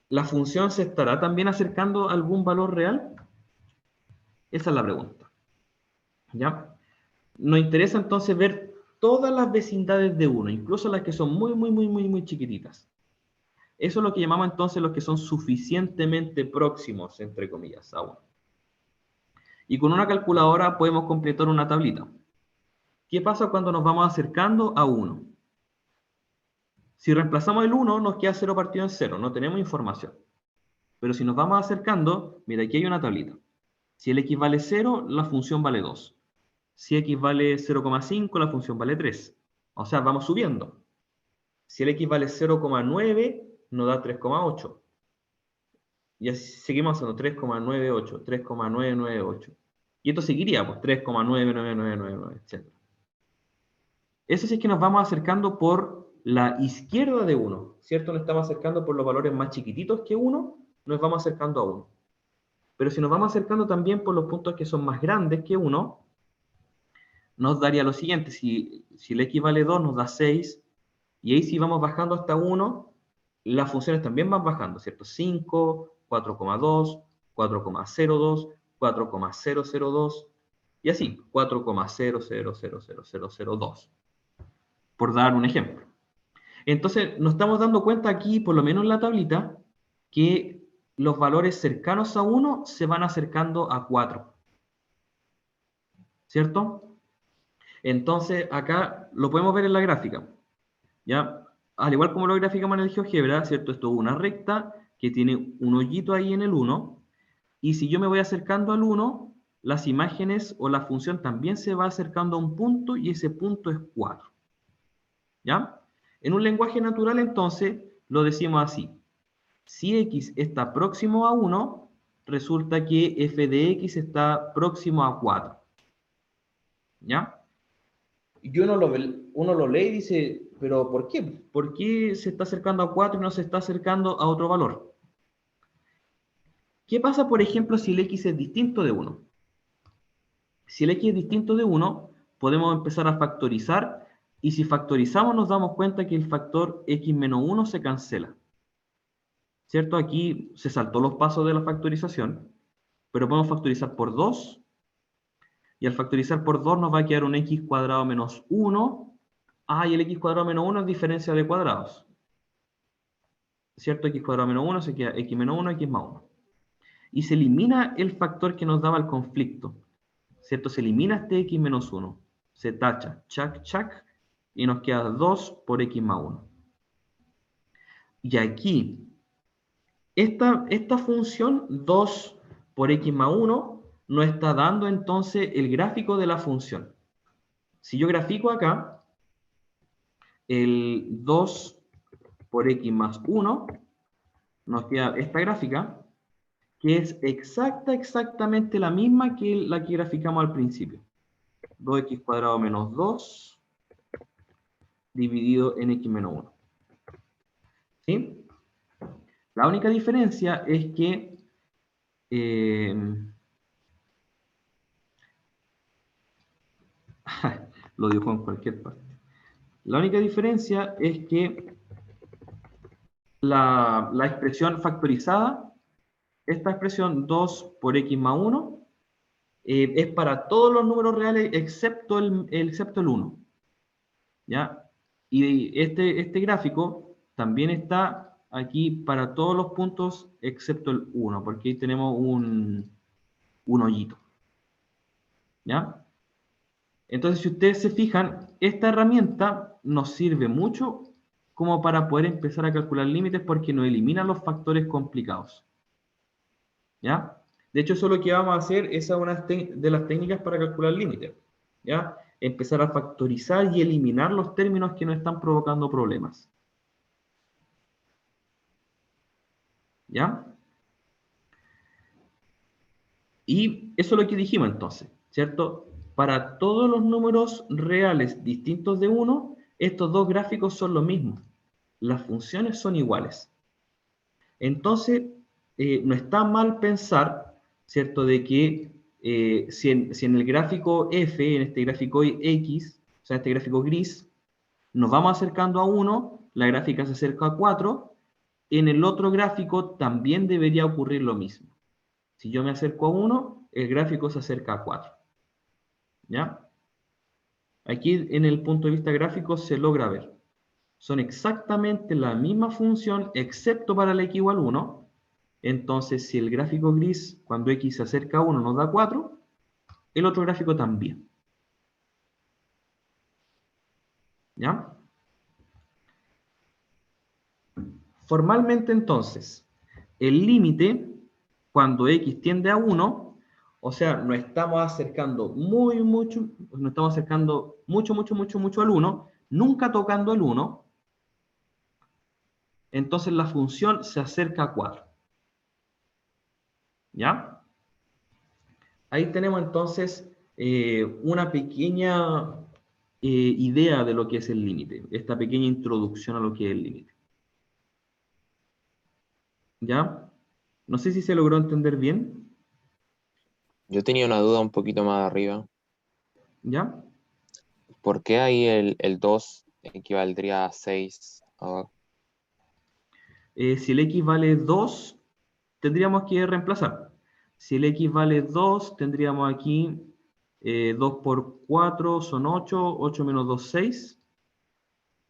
¿La función se estará también acercando a algún valor real? Esa es la pregunta. ¿Ya? Nos interesa entonces ver todas las vecindades de 1, incluso las que son muy, muy, muy, muy, muy chiquititas. Eso es lo que llamamos entonces los que son suficientemente próximos, entre comillas, a 1. Y con una calculadora podemos completar una tablita. ¿Qué pasa cuando nos vamos acercando a 1? Si reemplazamos el 1, nos queda 0 partido en 0, no tenemos información. Pero si nos vamos acercando, mira, aquí hay una tablita. Si el x vale 0, la función vale 2. Si x vale 0,5, la función vale 3. O sea, vamos subiendo. Si el x vale 0,9, nos da 3,8. Y así seguimos haciendo 3,98, 3,998. Y esto seguiría, pues 3,99999, etc. Eso sí es que nos vamos acercando por la izquierda de 1, ¿cierto? Nos estamos acercando por los valores más chiquititos que 1, nos vamos acercando a 1. Pero si nos vamos acercando también por los puntos que son más grandes que 1, nos daría lo siguiente. Si el x vale 2, nos da 6. Y ahí si vamos bajando hasta 1, las funciones también van bajando, ¿cierto? 5, 4,2, 4,02, 4,002, y así, 4,000002, por dar un ejemplo. Entonces, nos estamos dando cuenta aquí, por lo menos en la tablita, que los valores cercanos a 1 se van acercando a 4, ¿cierto? Entonces, acá lo podemos ver en la gráfica, ¿ya? Al igual como lo graficamos en el GeoGebra, ¿cierto? Esto es una recta que tiene un hoyito ahí en el 1, y si yo me voy acercando al 1, las imágenes o la función también se va acercando a un punto, y ese punto es 4, ¿ya? En un lenguaje natural, entonces, lo decimos así. Si x está próximo a 1, resulta que f de x está próximo a 4, ¿ya? Y uno lo lee y dice, ¿pero por qué? ¿Por qué se está acercando a 4 y no se está acercando a otro valor? ¿Qué pasa, por ejemplo, si el x es distinto de 1? Si el x es distinto de 1, podemos empezar a factorizar, y si factorizamos nos damos cuenta que el factor x menos 1 se cancela. ¿Cierto? Aquí se saltó los pasos de la factorización, pero podemos factorizar por 2, y al factorizar por 2 nos va a quedar un x² menos 1. Ah, y el x² menos 1 es diferencia de cuadrados. ¿Cierto? X² menos 1 se queda x menos 1, x más 1. Y se elimina el factor que nos daba el conflicto. ¿Cierto? Se elimina este x menos 1. Se tacha, chac, chac, y nos queda 2 por x más 1. Y aquí, esta función 2 por x más 1 nos está dando entonces el gráfico de la función. Si yo grafico acá, el 2 por x más 1, nos queda esta gráfica, que es exactamente la misma que la que graficamos al principio. 2x cuadrado menos 2 dividido en x menos 1. ¿Sí? La única diferencia es que lo dibujo en cualquier parte. La única diferencia es que la expresión factorizada, esta expresión 2 por x más 1, es para todos los números reales excepto el 1. ¿Ya? Y este gráfico también está aquí para todos los puntos excepto el 1, porque ahí tenemos un hoyito. ¿Ya? Entonces, si ustedes se fijan, esta herramienta nos sirve mucho como para poder empezar a calcular límites porque nos elimina los factores complicados. ¿Ya? De hecho, eso es lo que vamos a hacer, esa es una de las técnicas para calcular límites. ¿Ya? Empezar a factorizar y eliminar los términos que nos están provocando problemas. ¿Ya? Y eso es lo que dijimos entonces, ¿cierto? Para todos los números reales distintos de 1, estos dos gráficos son los mismos. Las funciones son iguales. Entonces, no está mal pensar, ¿cierto? De que si en el gráfico F, en este gráfico X, o sea, este gráfico gris, nos vamos acercando a 1, la gráfica se acerca a 4, en el otro gráfico también debería ocurrir lo mismo. Si yo me acerco a 1, el gráfico se acerca a 4. ¿Ya? Aquí en el punto de vista gráfico se logra ver. Son exactamente la misma función, excepto para el x igual 1. Entonces, si el gráfico gris, cuando x se acerca a 1, nos da 4, el otro gráfico también. ¿Ya? Formalmente, entonces, el límite, cuando x tiende a 1, o sea, nos estamos acercando mucho al 1, nunca tocando el 1, entonces la función se acerca a 4. ¿Ya? Ahí tenemos entonces una pequeña idea de lo que es el límite, esta pequeña introducción a lo que es el límite. ¿Ya? No sé si se logró entender bien. Yo tenía una duda un poquito más arriba. ¿Ya? ¿Por qué ahí el 2 equivaldría a 6? Si el x vale 2, tendríamos que reemplazar. Si el x vale 2, tendríamos aquí 2 por 4 son 8, 8 menos 2, 6.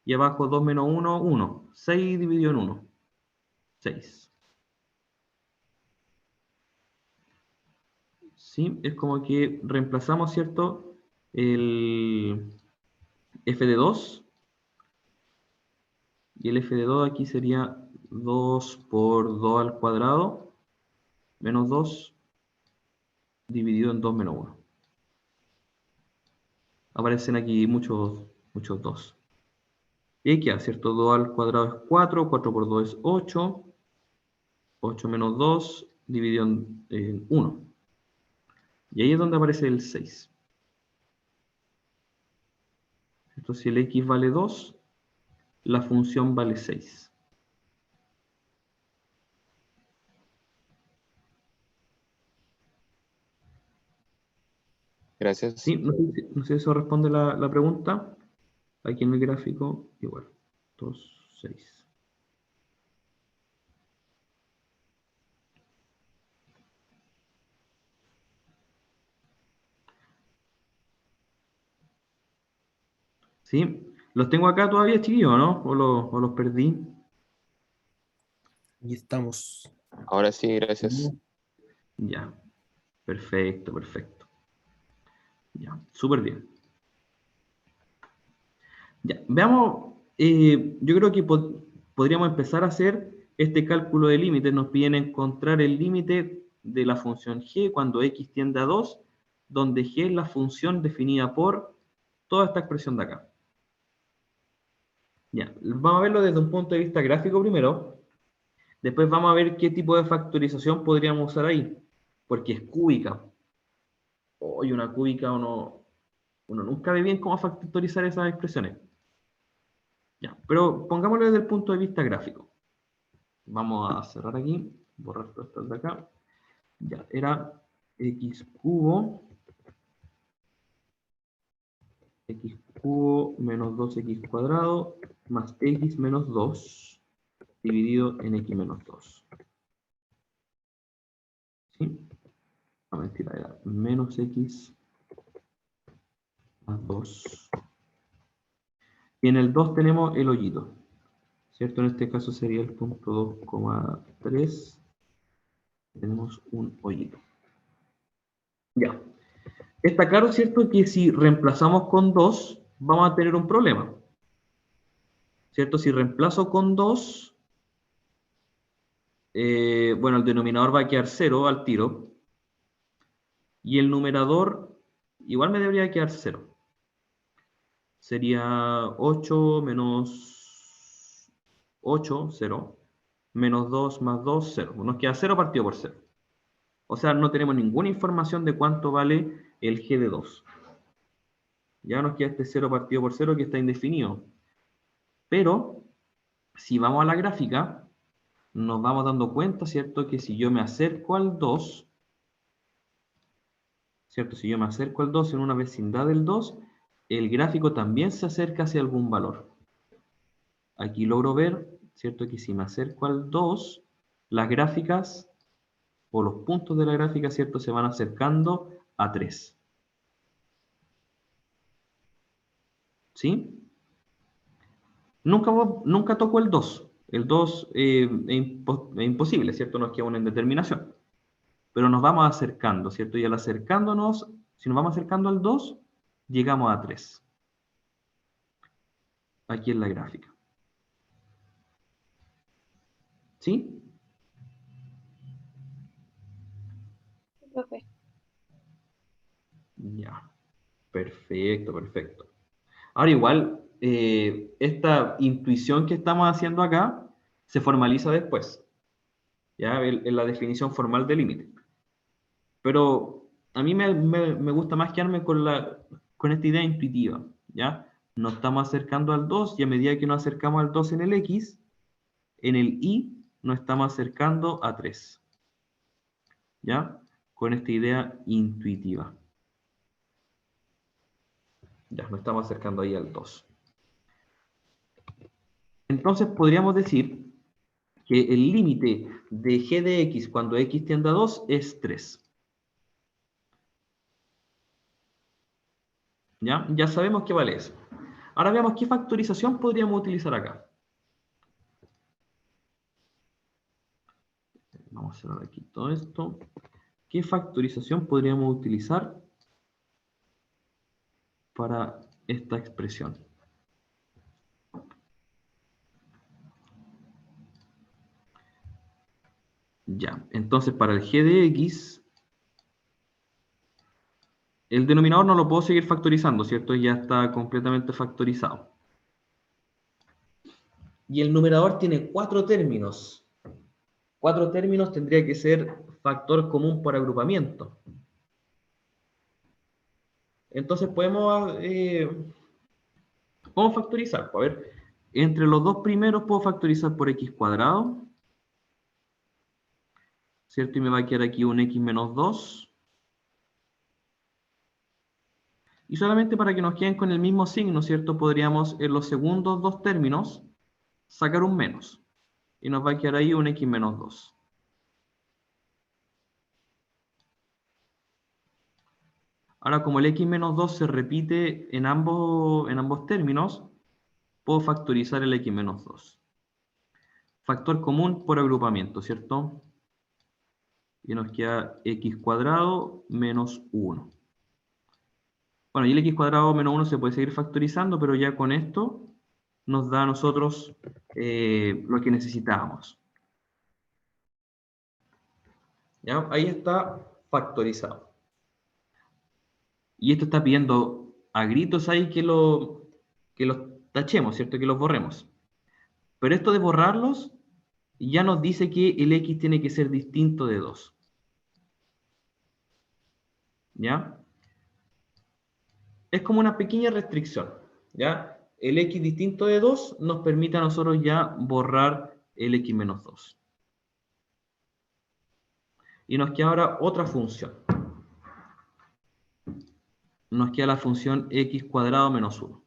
Y abajo 2 menos 1, 1. 6 dividido en 1. 6. ¿Sí? Es como que reemplazamos, ¿cierto? El f de 2. Y el f de 2 aquí sería 2 por 2 al cuadrado menos 2 dividido en 2 menos 1. Aparecen aquí muchos 2. Y aquí queda, ¿cierto? 2 al cuadrado es 4, 4 por 2 es 8, 8 menos 2 dividido en 1. Y ahí es donde aparece el 6. Entonces, si el x vale 2, la función vale 6. Gracias. ¿Sí? No sé si eso responde la pregunta. Aquí en el gráfico, igual. 2, 6. ¿Sí? ¿Los tengo acá todavía, chiquillos, no? ¿O los perdí? Aquí estamos. Ahora sí, gracias. Ya. Perfecto, perfecto. Ya, súper bien. Ya, veamos, yo creo que podríamos empezar a hacer este cálculo de límites. Nos piden encontrar el límite de la función g cuando x tiende a 2, donde g es la función definida por toda esta expresión de acá. Ya, vamos a verlo desde un punto de vista gráfico primero. Después vamos a ver qué tipo de factorización podríamos usar ahí. Porque es cúbica. Hoy una cúbica uno nunca ve bien cómo factorizar esas expresiones. Ya, pero pongámoslo desde el punto de vista gráfico. Vamos a cerrar aquí, borrar todo esto de acá. Ya, era x cubo menos 2x cuadrado más x menos 2 dividido en x menos 2. ¿Sí? No, mentira, era menos x más 2. Y en el 2 tenemos el hoyito, ¿cierto? En este caso sería el punto 2,3. Tenemos un hoyito. Ya. Está claro, ¿cierto? Que si reemplazamos con 2, vamos a tener un problema. ¿Cierto? Si reemplazo con 2, bueno, el denominador va a quedar 0 al tiro. Y el numerador igual me debería quedar 0. Sería 8 menos 8, 0. Menos 2 más 2, 0. Nos queda 0 partido por 0. O sea, no tenemos ninguna información de cuánto vale el g de 2. Ya nos queda este 0 partido por 0 que está indefinido. Pero, si vamos a la gráfica, nos vamos dando cuenta, ¿cierto? Que si yo me acerco al 2, ¿cierto? Si yo me acerco al 2 en una vecindad del 2, el gráfico también se acerca hacia algún valor. Aquí logro ver, ¿cierto? Que si me acerco al 2, las gráficas o los puntos de la gráfica, ¿cierto? Se van acercando a 3. ¿Sí? Nunca toco el 2. El 2 es imposible, ¿cierto? Nos queda una indeterminación. Pero nos vamos acercando, ¿cierto? Y al acercándonos, si nos vamos acercando al 2, llegamos a 3. Aquí en la gráfica. ¿Sí? Sí, profe. Ya. Perfecto, perfecto. Ahora igual, esta intuición que estamos haciendo acá se formaliza después, ¿ya? En la definición formal del límite. Pero a mí me gusta más quedarme con esta idea intuitiva, ¿ya? Nos estamos acercando al 2 y a medida que nos acercamos al 2 en el x, en el y nos estamos acercando a 3, ¿ya? Con esta idea intuitiva. Ya, nos estamos acercando ahí al 2. Entonces podríamos decir que el límite de g de x cuando x tiende a 2 es 3. ¿Ya? Ya sabemos qué vale eso. Ahora veamos qué factorización podríamos utilizar acá. Vamos a cerrar aquí todo esto. ¿Qué factorización podríamos utilizar para esta expresión? Ya, entonces para el g de x, el denominador no lo puedo seguir factorizando, ¿cierto? Ya está completamente factorizado. Y el numerador tiene 4 términos. 4 términos tendría que ser factor común por agrupamiento. Entonces podemos factorizar. A ver, entre los dos primeros puedo factorizar por x cuadrado, ¿cierto? Y me va a quedar aquí un x menos 2. Y solamente para que nos queden con el mismo signo, ¿cierto? Podríamos en los segundos dos términos sacar un menos. Y nos va a quedar ahí un x menos 2. Ahora, como el x menos 2 se repite en ambos términos, puedo factorizar el x menos 2. Factor común por agrupamiento, ¿cierto? Y nos queda x cuadrado menos 1. Bueno, y el x cuadrado menos 1 se puede seguir factorizando, pero ya con esto nos da a nosotros lo que necesitábamos. ¿Ya? Ahí está factorizado. Y esto está pidiendo a gritos ahí que lo tachemos, ¿cierto? Que los borremos. Pero esto de borrarlos ya nos dice que el x tiene que ser distinto de 2. ¿Ya? Es como una pequeña restricción, ¿ya? El x distinto de 2 nos permite a nosotros ya borrar el x menos 2. Y nos queda ahora otra función. Nos queda la función x cuadrado menos 1.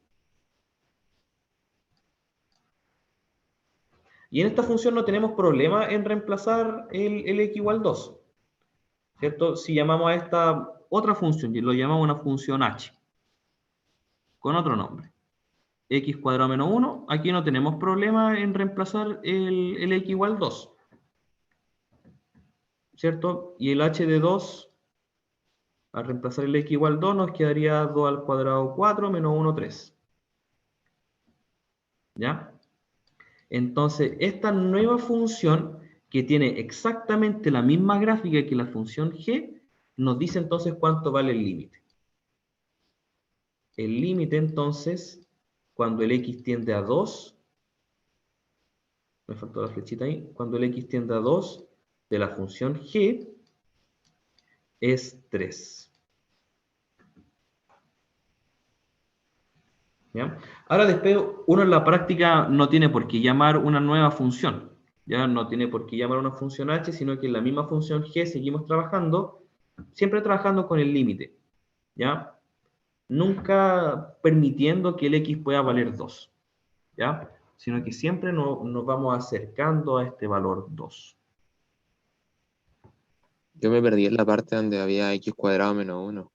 Y en esta función no tenemos problema en reemplazar el x igual 2. ¿Cierto? Si llamamos a esta otra función, y lo llamamos una función h, con otro nombre, x cuadrado menos 1, aquí no tenemos problema en reemplazar el x igual 2. ¿Cierto? Y el h de 2, al reemplazar el x igual 2, nos quedaría 2 al cuadrado 4 menos 1, 3. ¿Ya? Entonces, esta nueva función, que tiene exactamente la misma gráfica que la función g, nos dice entonces cuánto vale el límite. El límite, entonces, cuando el x tiende a 2, me faltó la flechita ahí, cuando el x tiende a 2 de la función g, es 3. ¿Ya? Ahora después uno en la práctica no tiene por qué llamar una nueva función, ya no tiene por qué llamar una función h, sino que en la misma función g seguimos trabajando, siempre trabajando con el límite, ¿ya? Nunca permitiendo que el x pueda valer 2, ¿ya? Sino que siempre nos vamos acercando a este valor 2. Yo me perdí en la parte donde había x cuadrado menos 1.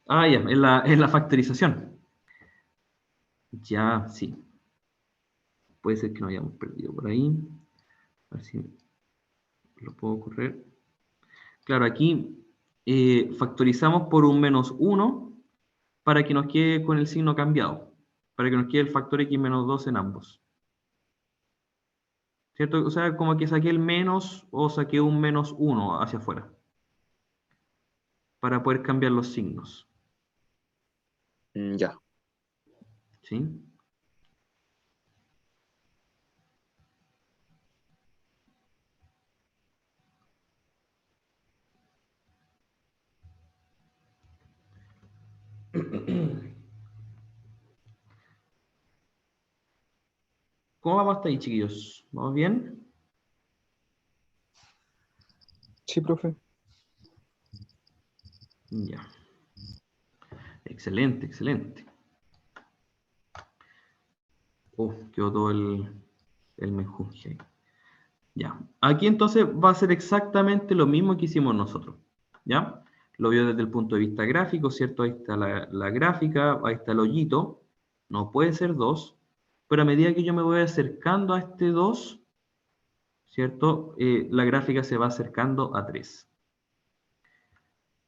Ah, ya, en la factorización. Ya, sí. Puede ser que nos hayamos perdido por ahí. A ver si lo puedo correr. Claro, aquí factorizamos por un menos 1 para que nos quede con el signo cambiado. Para que nos quede el factor x menos 2 en ambos. ¿Cierto? O sea, como que saqué el menos o saqué un menos 1 hacia afuera. Para poder cambiar los signos. Ya. ¿Sí? ¿Cómo vamos hasta ahí, chiquillos? ¿Vamos bien? Sí, profe. Ya. Excelente, excelente. Quedó todo el menjunje ahí. Ya. Aquí entonces va a ser exactamente lo mismo que hicimos nosotros. ¿Ya? Lo veo desde el punto de vista gráfico, ¿cierto? Ahí está la gráfica, ahí está el hoyito. No puede ser 2, pero a medida que yo me voy acercando a este 2, ¿cierto? La gráfica se va acercando a 3.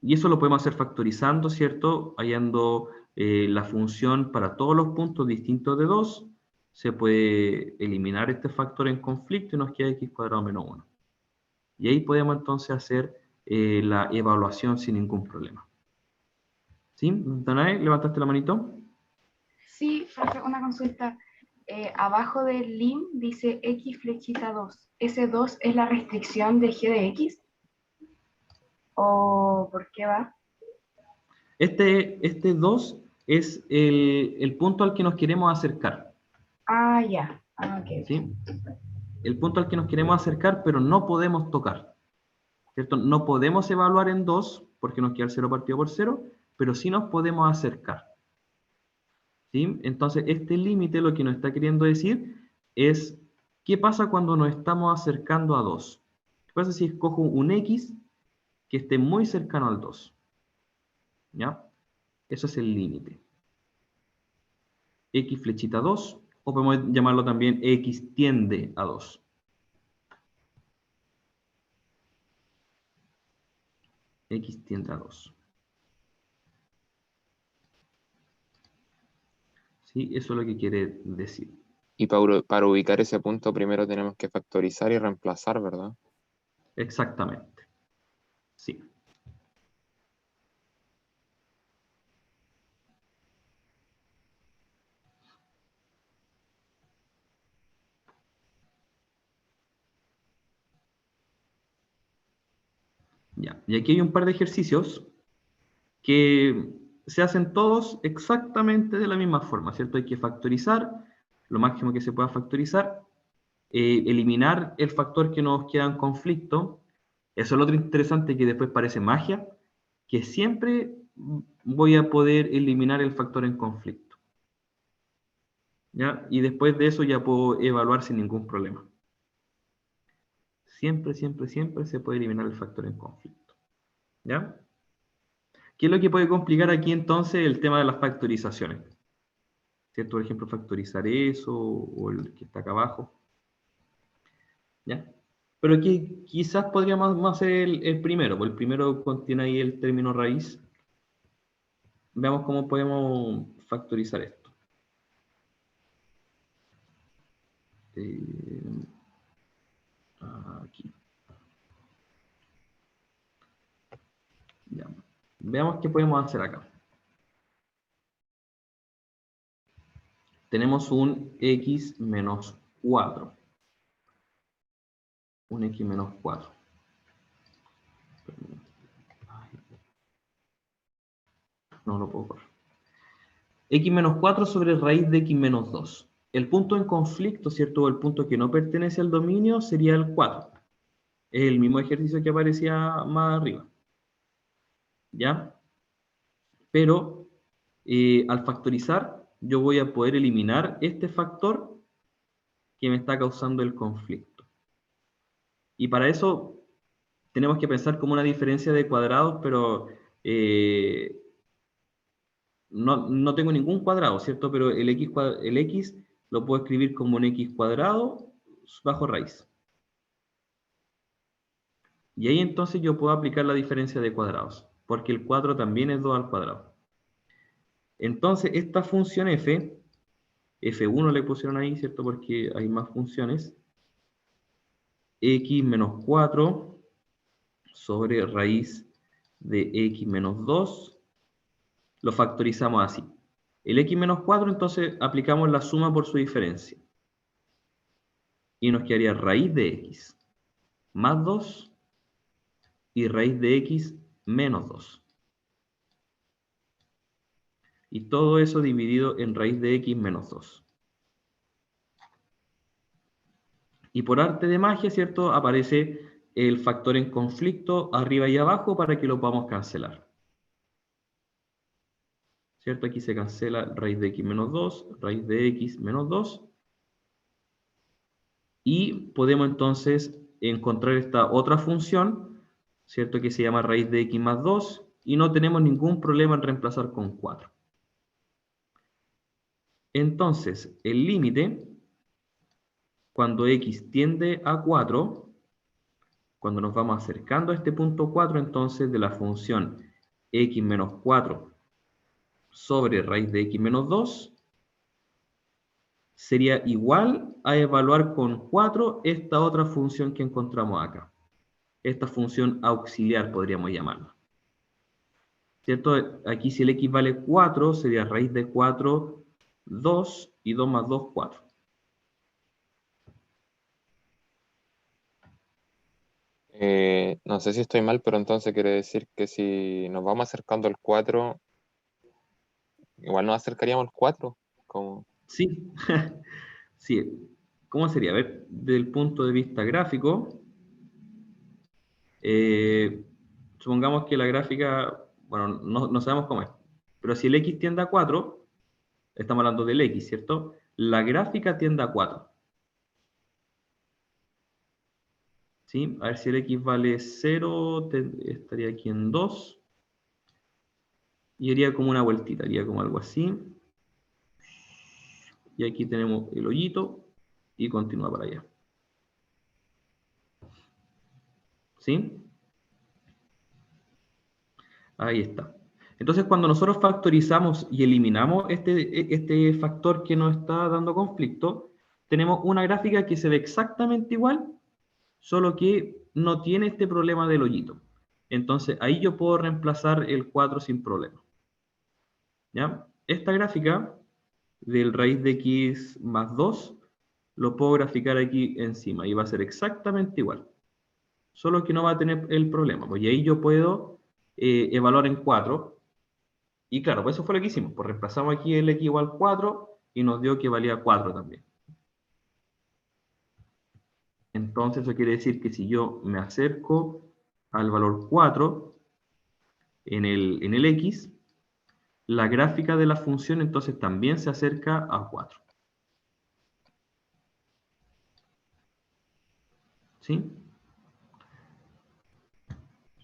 Y eso lo podemos hacer factorizando, ¿cierto? Hallando la función para todos los puntos distintos de 2. Se puede eliminar este factor en conflicto y nos queda x cuadrado menos 1. Y ahí podemos entonces hacer la evaluación sin ningún problema. ¿Sí? Danae, ¿levantaste la manito? Sí, profe, una consulta. Abajo del lim dice x flechita 2. ¿Ese 2 es la restricción de g de x? ¿O por qué va? Este 2 es el punto al que nos queremos acercar. Ah, ya. Ah, ok, ok. ¿Sí? El punto al que nos queremos acercar, pero no podemos tocar. ¿Cierto? No podemos evaluar en 2 porque nos queda el 0 partido por 0, pero sí nos podemos acercar. ¿Sí? Entonces, este límite lo que nos está queriendo decir es ¿qué pasa cuando nos estamos acercando a 2? ¿Qué pasa si escojo un x que esté muy cercano al 2? ¿Ya? Eso es el límite. X flechita 2, o podemos llamarlo también x tiende a 2. X tiende a 2. ¿Sí? Eso es lo que quiere decir. Y para ubicar ese punto primero tenemos que factorizar y reemplazar, ¿verdad? Exactamente. Sí. Ya. Y aquí hay un par de ejercicios que se hacen todos exactamente de la misma forma, ¿cierto? Hay que factorizar lo máximo que se pueda factorizar, eliminar el factor que nos queda en conflicto. Eso es lo otro interesante, que después parece magia, que siempre voy a poder eliminar el factor en conflicto. ¿Ya? Y después de eso ya puedo evaluar sin ningún problema. Siempre, siempre, siempre se puede eliminar el factor en conflicto. ¿Ya? ¿Qué es lo que puede complicar aquí entonces? El tema de las factorizaciones. ¿Cierto? Por ejemplo, factorizar eso o el que está acá abajo. ¿Ya? Pero aquí quizás podríamos hacer el primero, porque el primero contiene ahí el término raíz. Veamos cómo podemos factorizar esto. Aquí. Ya. Veamos qué podemos hacer acá. Tenemos un x menos 4. Un x menos 4. No lo puedo correr. X menos 4 sobre raíz de x menos 2. El punto en conflicto, ¿cierto? O el punto que no pertenece al dominio sería el 4. Es el mismo ejercicio que aparecía más arriba. ¿Ya? Pero al factorizar, yo voy a poder eliminar este factor que me está causando el conflicto. Y para eso tenemos que pensar como una diferencia de cuadrados, pero no tengo ningún cuadrado, ¿cierto? Pero el x lo puedo escribir como un x cuadrado bajo raíz. Y ahí entonces yo puedo aplicar la diferencia de cuadrados, porque el 4 también es 2 al cuadrado. Entonces, esta función f, f1 le pusieron ahí, ¿cierto? Porque hay más funciones. X menos 4 sobre raíz de x menos 2, lo factorizamos así. El x menos 4, entonces aplicamos la suma por su diferencia. Y nos quedaría raíz de x más 2 y raíz de x menos 2. Y todo eso dividido en raíz de x menos 2. Y por arte de magia, ¿cierto? Aparece el factor en conflicto arriba y abajo para que lo podamos cancelar. ¿Cierto? Aquí se cancela raíz de x menos 2, raíz de x menos 2. Y podemos entonces encontrar esta otra función, ¿cierto? Que se llama raíz de x más 2, y no tenemos ningún problema en reemplazar con 4. Entonces, el límite, cuando x tiende a 4, cuando nos vamos acercando a este punto 4, entonces de la función x menos 4 sobre raíz de x menos 2, sería igual a evaluar con 4 esta otra función que encontramos acá. Esta función auxiliar podríamos llamarla. ¿Cierto? Aquí si el x vale 4, sería raíz de 4, 2, y 2 más 2, 4. No sé si estoy mal, pero entonces quiere decir que si nos vamos acercando al 4, igual nos acercaríamos al 4. Como... Sí, sí. ¿Cómo sería? A ver, desde el punto de vista gráfico, supongamos que la gráfica, bueno, no sabemos cómo es, pero si el x tiende a 4, estamos hablando del x, ¿cierto? La gráfica tiende a 4. ¿Sí? A ver si el x vale 0, estaría aquí en 2. Y haría como una vueltita, haría como algo así. Y aquí tenemos el hoyito y continúa para allá. ¿Sí? Ahí está. Entonces, cuando nosotros factorizamos y eliminamos este factor que nos está dando conflicto, tenemos una gráfica que se ve exactamente igual, solo que no tiene este problema del hoyito. Entonces, ahí yo puedo reemplazar el 4 sin problema. ¿Ya? Esta gráfica del raíz de x más 2 lo puedo graficar aquí encima y va a ser exactamente igual. solo que no va a tener el problema. Pues, y ahí yo puedo evaluar en 4. Y claro, pues eso fue lo que hicimos. Pues reemplazamos aquí el x igual 4 y nos dio que valía 4 también. Entonces eso quiere decir que si yo me acerco al valor 4 en el x, la gráfica de la función entonces también se acerca a 4. ¿Sí?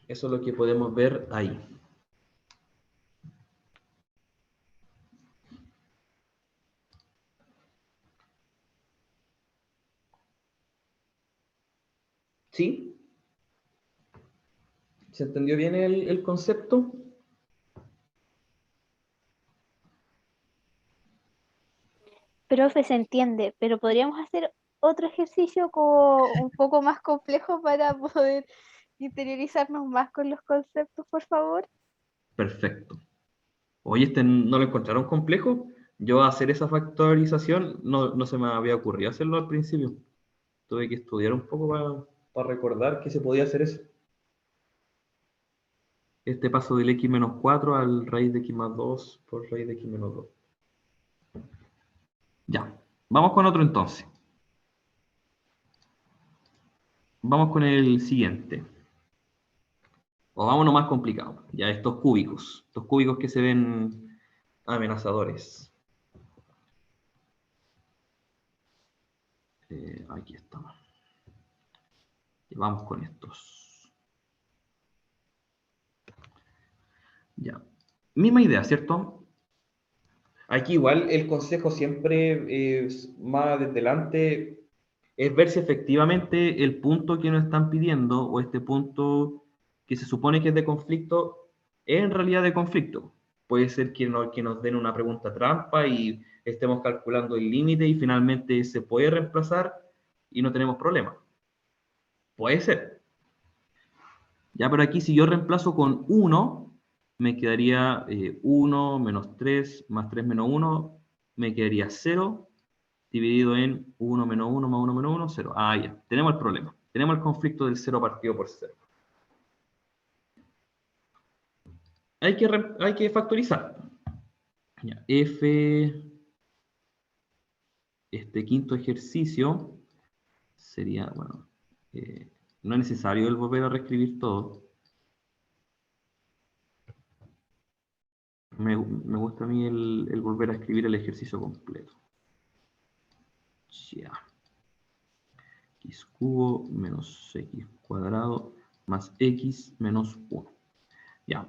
Eso es lo que podemos ver ahí. ¿Sí? ¿Se entendió bien el concepto? Profe, se entiende, pero podríamos hacer otro ejercicio como un poco más complejo para poder interiorizarnos más con los conceptos, por favor. Perfecto. Oye, ¿no lo encontraron complejo? Yo hacer esa factorización no se me había ocurrido hacerlo al principio. Tuve que estudiar un poco para recordar que se podía hacer eso. Este paso del x menos 4 al raíz de x más 2 por raíz de x menos 2. Ya, vamos con otro entonces. Vamos con el siguiente. O vámonos más complicado. Ya, estos cúbicos. Estos cúbicos que se ven amenazadores. Aquí estamos. Y vamos con estos. Ya. Misma idea, ¿cierto? Aquí igual el consejo siempre es más desde delante, es ver si efectivamente el punto que nos están pidiendo o este punto que se supone que es de conflicto es en realidad de conflicto. Puede ser que nos den una pregunta trampa y estemos calculando el límite y finalmente se puede reemplazar y no tenemos problema. Puede ser. Ya, pero aquí si yo reemplazo con 1, me quedaría 1 menos 3 más 3 menos 1, me quedaría 0, dividido en 1 menos 1 más 1 menos 1, 0. Ah, ya, tenemos el problema. Tenemos el conflicto del 0 partido por 0. Hay que factorizar. Ya, f, este quinto ejercicio, sería, bueno, no es necesario el volver a reescribir todo. Me gusta a mí el volver a escribir el ejercicio completo. Ya. X cubo menos x cuadrado más x menos 1. Ya.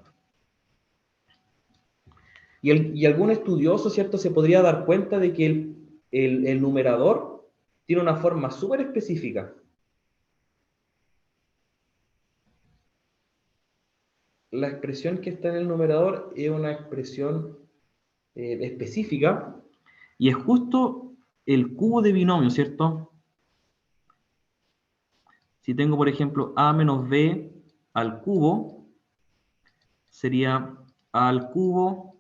Y algún estudioso, ¿cierto?, se podría dar cuenta de que el numerador tiene una forma súper específica. La expresión que está en el numerador es una expresión específica y es justo el cubo de binomio, ¿cierto? Si tengo, por ejemplo, a menos b al cubo, sería a al cubo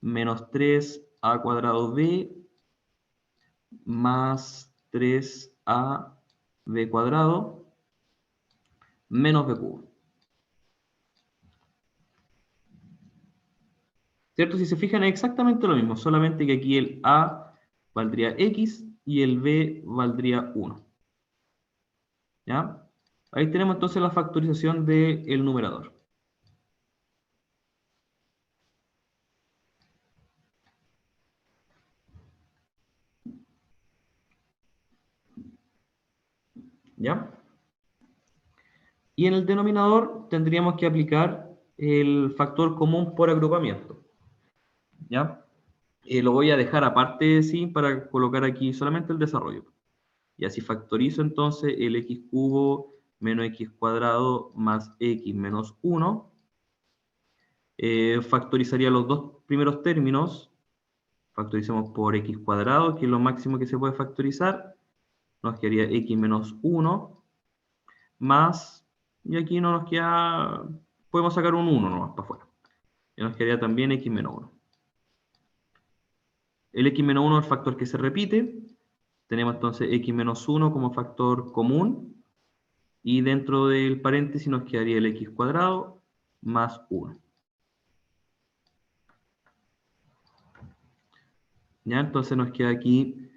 menos 3a cuadrado b más 3a b cuadrado menos b cubo. ¿Cierto? Si se fijan es exactamente lo mismo, solamente que aquí el a valdría x y el b valdría 1. ¿Ya? Ahí tenemos entonces la factorización del numerador. ¿Ya? Y en el denominador tendríamos que aplicar el factor común por agrupamiento. ¿Ya? Lo voy a dejar aparte, sí, para colocar aquí solamente el desarrollo. Y así factorizo entonces el x cubo menos x cuadrado más x menos 1. Factorizaría los dos primeros términos. Factorizamos por x cuadrado, que es lo máximo que se puede factorizar. Nos quedaría x menos 1 más, y aquí no nos queda, podemos sacar un 1 nomás para afuera. Y nos quedaría también x menos 1. El x menos 1 es el factor que se repite. Tenemos entonces x menos 1 como factor común. Y dentro del paréntesis nos quedaría el x cuadrado más 1. ¿Ya? Entonces nos queda aquí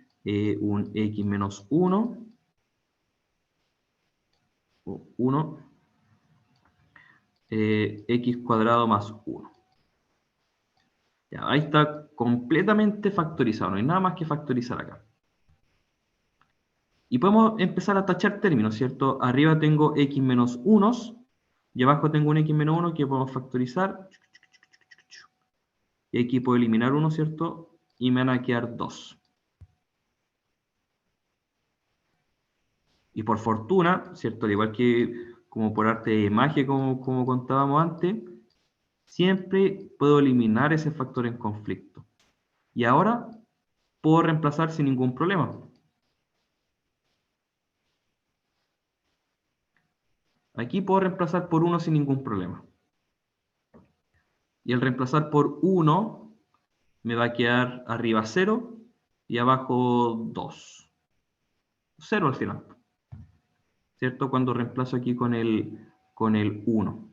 un x menos 1, o 1, x cuadrado más 1. Ya, ahí está completamente factorizado, no hay nada más que factorizar acá. Y podemos empezar a tachar términos, ¿cierto? Arriba tengo x menos 1 y abajo tengo un x menos 1 que podemos factorizar. Y aquí puedo eliminar 1, ¿cierto? Y me van a quedar 2. Y por fortuna, ¿cierto? Al igual que como por arte de magia, como contábamos antes, siempre puedo eliminar ese factor en conflicto. Y ahora puedo reemplazar sin ningún problema. Aquí puedo reemplazar por 1 sin ningún problema. Y al reemplazar por 1, me va a quedar arriba 0 y abajo 2. 0 al final. ¿Cierto? Cuando reemplazo aquí con el 1.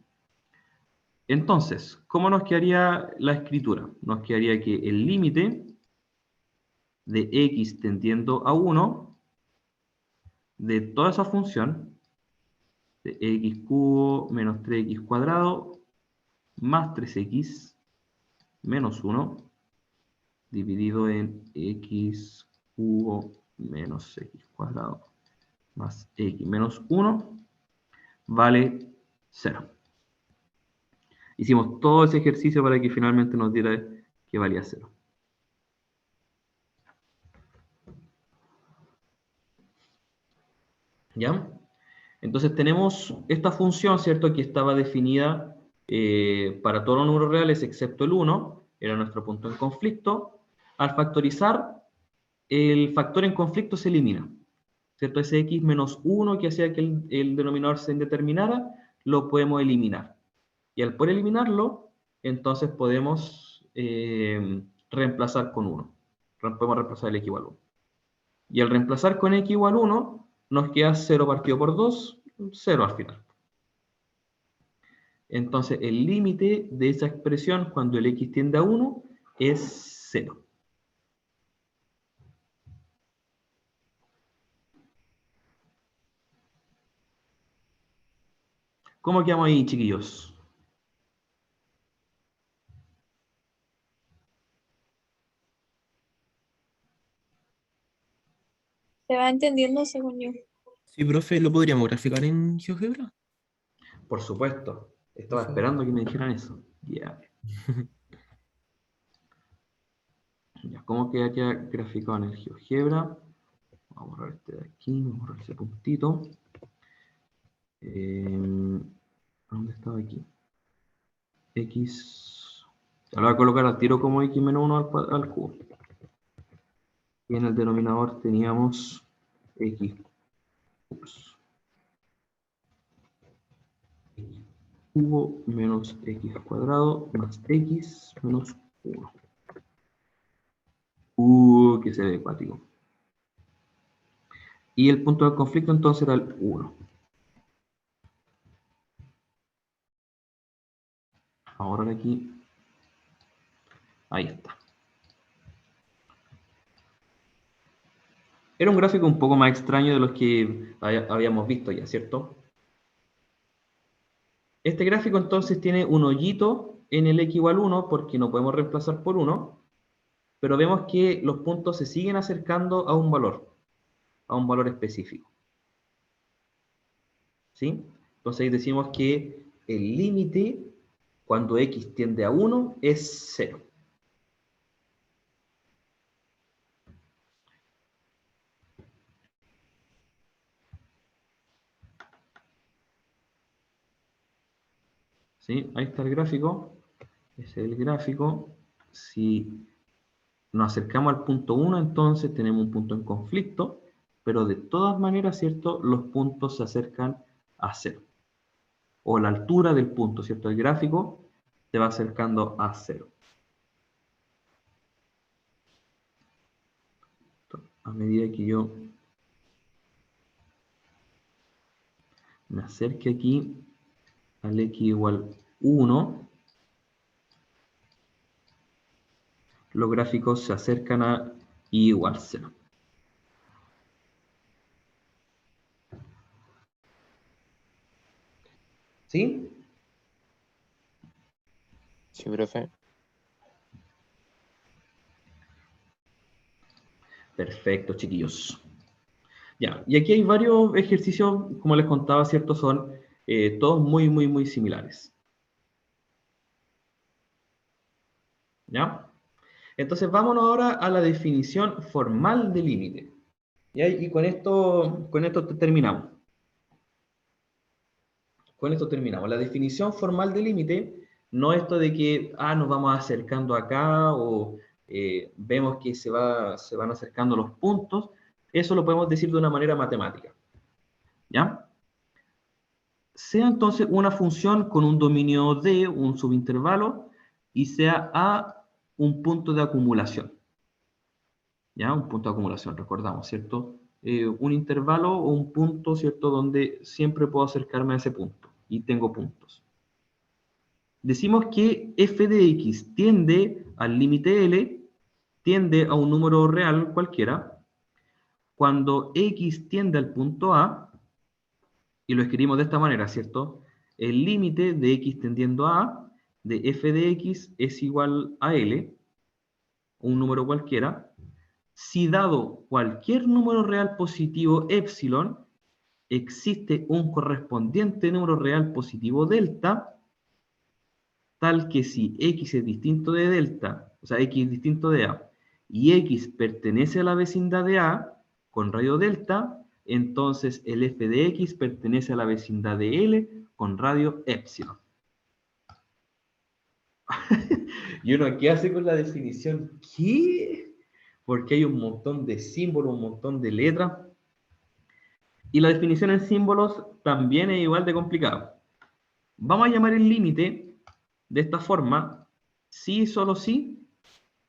Entonces, ¿cómo nos quedaría la escritura? Nos quedaría que el límite de x tendiendo a 1 de toda esa función de x cubo menos 3x cuadrado más 3x menos 1 dividido en x cubo menos x cuadrado más x menos 1 vale 0. Hicimos todo ese ejercicio para que finalmente nos diera que valía 0. ¿Ya? Entonces tenemos esta función, ¿cierto? Que estaba definida para todos los números reales excepto el 1, era nuestro punto en conflicto. Al factorizar, el factor en conflicto se elimina, ¿cierto? Ese x menos 1 que hacía que el denominador se indeterminara, lo podemos eliminar. Y al poder eliminarlo, entonces podemos reemplazar con 1. Podemos reemplazar el x igual a 1. Y al reemplazar con x igual a 1, nos queda 0 partido por 2, 0 al final. Entonces, el límite de esa expresión cuando el x tiende a 1 es 0. ¿Cómo quedamos ahí, chiquillos? Se va entendiendo según yo. Sí, profe, ¿lo podríamos graficar en GeoGebra? Por supuesto. Estaba Por favor. esperando que me dijeran eso. Ya. Ya, ¿cómo quedaría graficado en el GeoGebra? Vamos a borrar este de aquí, vamos a borrar ese puntito. ¿Dónde estaba aquí? X. Ya lo voy a colocar al tiro como x menos 1 al cubo. Y en el denominador teníamos x. Ups. X cubo menos x cuadrado más x menos 1. Que se ve acuático. Y el punto de conflicto entonces era el 1. Ahora aquí. Ahí está. Era un gráfico un poco más extraño de los que habíamos visto ya, ¿cierto? Este gráfico entonces tiene un hoyito en el x igual 1 porque no podemos reemplazar por 1, pero vemos que los puntos se siguen acercando a un valor específico. ¿Sí? Entonces ahí decimos que el límite cuando x tiende a 1 es 0. ¿Sí? Ahí está el gráfico. Ese es el gráfico. Si nos acercamos al punto 1, entonces tenemos un punto en conflicto, pero de todas maneras, ¿cierto? Los puntos se acercan a 0. O la altura del punto, ¿cierto? El gráfico se va acercando a 0. A medida que yo me acerque aquí al x igual 1, los gráficos se acercan a y igual 0. ¿Sí? Sí, profe. Perfecto, chiquillos. Ya, y aquí hay varios ejercicios, como les contaba, ¿cierto? Son todos muy similares. ¿Ya? Entonces, vámonos ahora a la definición formal de límite. ¿Ya? Y con esto terminamos. Con esto terminamos. La definición formal de límite, no esto de que nos vamos acercando acá o vemos que se van acercando los puntos. Eso lo podemos decir de una manera matemática. ¿Ya? Sea entonces una función con un dominio D, un subintervalo, y sea A un punto de acumulación. ¿Ya? Un punto de acumulación, recordamos, ¿cierto? Un intervalo o un punto, ¿cierto? Donde siempre puedo acercarme a ese punto y tengo puntos. Decimos que f de x tiende al límite L, tiende a un número real cualquiera, cuando x tiende al punto A, y lo escribimos de esta manera, ¿cierto? El límite de x tendiendo a A de f de x es igual a L, un número cualquiera, si dado cualquier número real positivo epsilon, existe un correspondiente número real positivo delta, tal que si x es distinto de delta, o sea, x es distinto de A, y x pertenece a la vecindad de A, con radio delta, entonces el f de x pertenece a la vecindad de L, con radio epsilon. Y uno, ¿qué hace con la definición? ¿Qué? Porque hay un montón de símbolos, un montón de letras. Y la definición en símbolos también es igual de complicado. Vamos a llamar el límite de esta forma, sí y solo sí,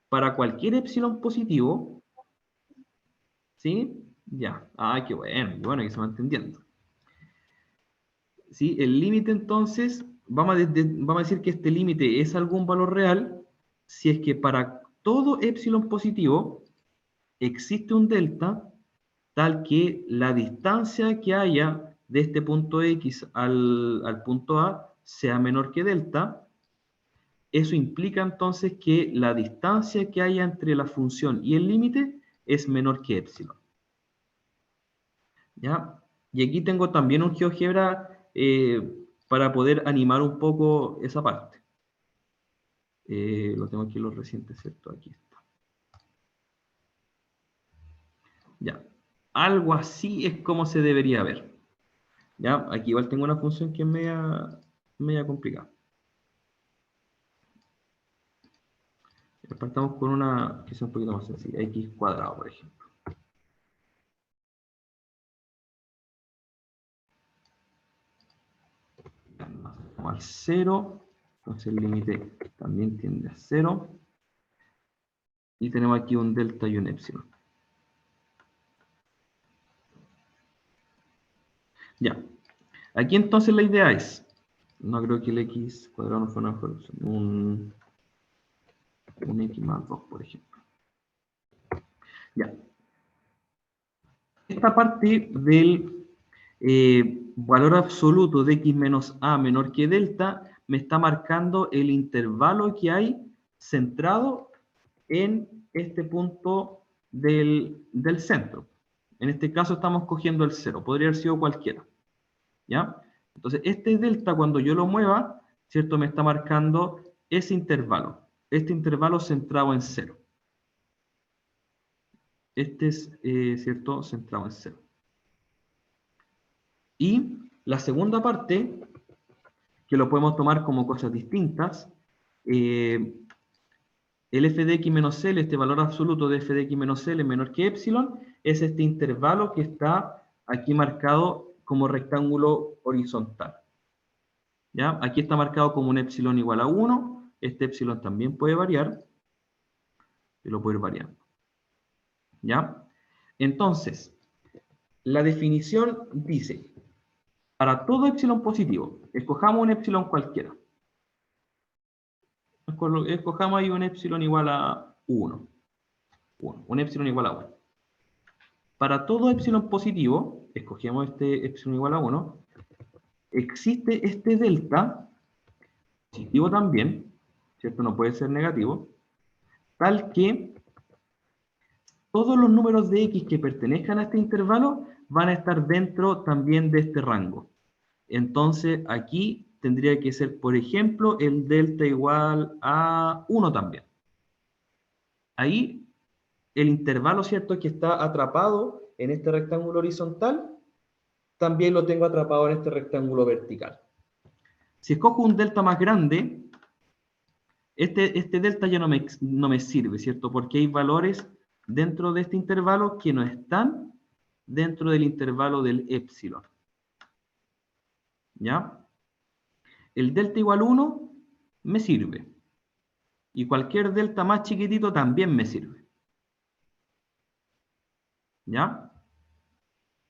para cualquier epsilon positivo, ¿sí? Ya, qué bueno que se va entendiendo. ¿Sí? El límite entonces, vamos a decir que este límite es algún valor real, si es que para todo epsilon positivo existe un delta, tal que la distancia que haya de este punto X al punto A sea menor que delta. Eso implica entonces que la distancia que haya entre la función y el límite es menor que epsilon. ¿Ya? Y aquí tengo también un GeoGebra para poder animar un poco esa parte. Lo tengo aquí en los recientes, ¿cierto? Aquí está. Ya. Algo así es como se debería ver. ¿Ya? Aquí igual tengo una función que es media complicada. Partamos con una que es un poquito más sencilla, x cuadrado, por ejemplo. Vamos al 0, entonces el límite también tiende a 0. Y tenemos aquí un delta y un epsilon. Ya. Aquí entonces la idea es, no creo que el x cuadrado no fue una mejor opción, un x más 2, por ejemplo. Ya. Esta parte del valor absoluto de x menos a menor que delta me está marcando el intervalo que hay centrado en este punto del centro. En este caso estamos cogiendo el 0, podría haber sido cualquiera. ¿Ya? Entonces, este delta, cuando yo lo mueva, ¿cierto? Me está marcando ese intervalo. Este intervalo centrado en 0. Este es, ¿cierto? Centrado en 0. Y la segunda parte, que lo podemos tomar como cosas distintas, el f de x menos L, este valor absoluto de f de x menos L menor que epsilon, es este intervalo que está aquí marcado como rectángulo horizontal. ¿Ya? Aquí está marcado como un epsilon igual a 1. Este epsilon también puede variar. Y lo puedo ir variando. ¿Ya? Entonces, la definición dice, Para todo epsilon positivo, escojamos un epsilon cualquiera. Escojamos ahí un epsilon igual a 1. Un epsilon igual a 1. Para todo epsilon positivo, escogemos este epsilon igual a 1, existe este delta, positivo también, ¿cierto? No puede ser negativo, tal que todos los números de x que pertenezcan a este intervalo van a estar dentro también de este rango. Entonces, aquí tendría que ser, por ejemplo, el delta igual a 1 también. Ahí, el intervalo, ¿cierto?, que está atrapado en este rectángulo horizontal, también lo tengo atrapado en este rectángulo vertical. Si escojo un delta más grande, este delta ya no me sirve, ¿cierto? Porque hay valores dentro de este intervalo que no están dentro del intervalo del epsilon. ¿Ya? El delta igual a 1 me sirve. Y cualquier delta más chiquitito también me sirve. ¿Ya?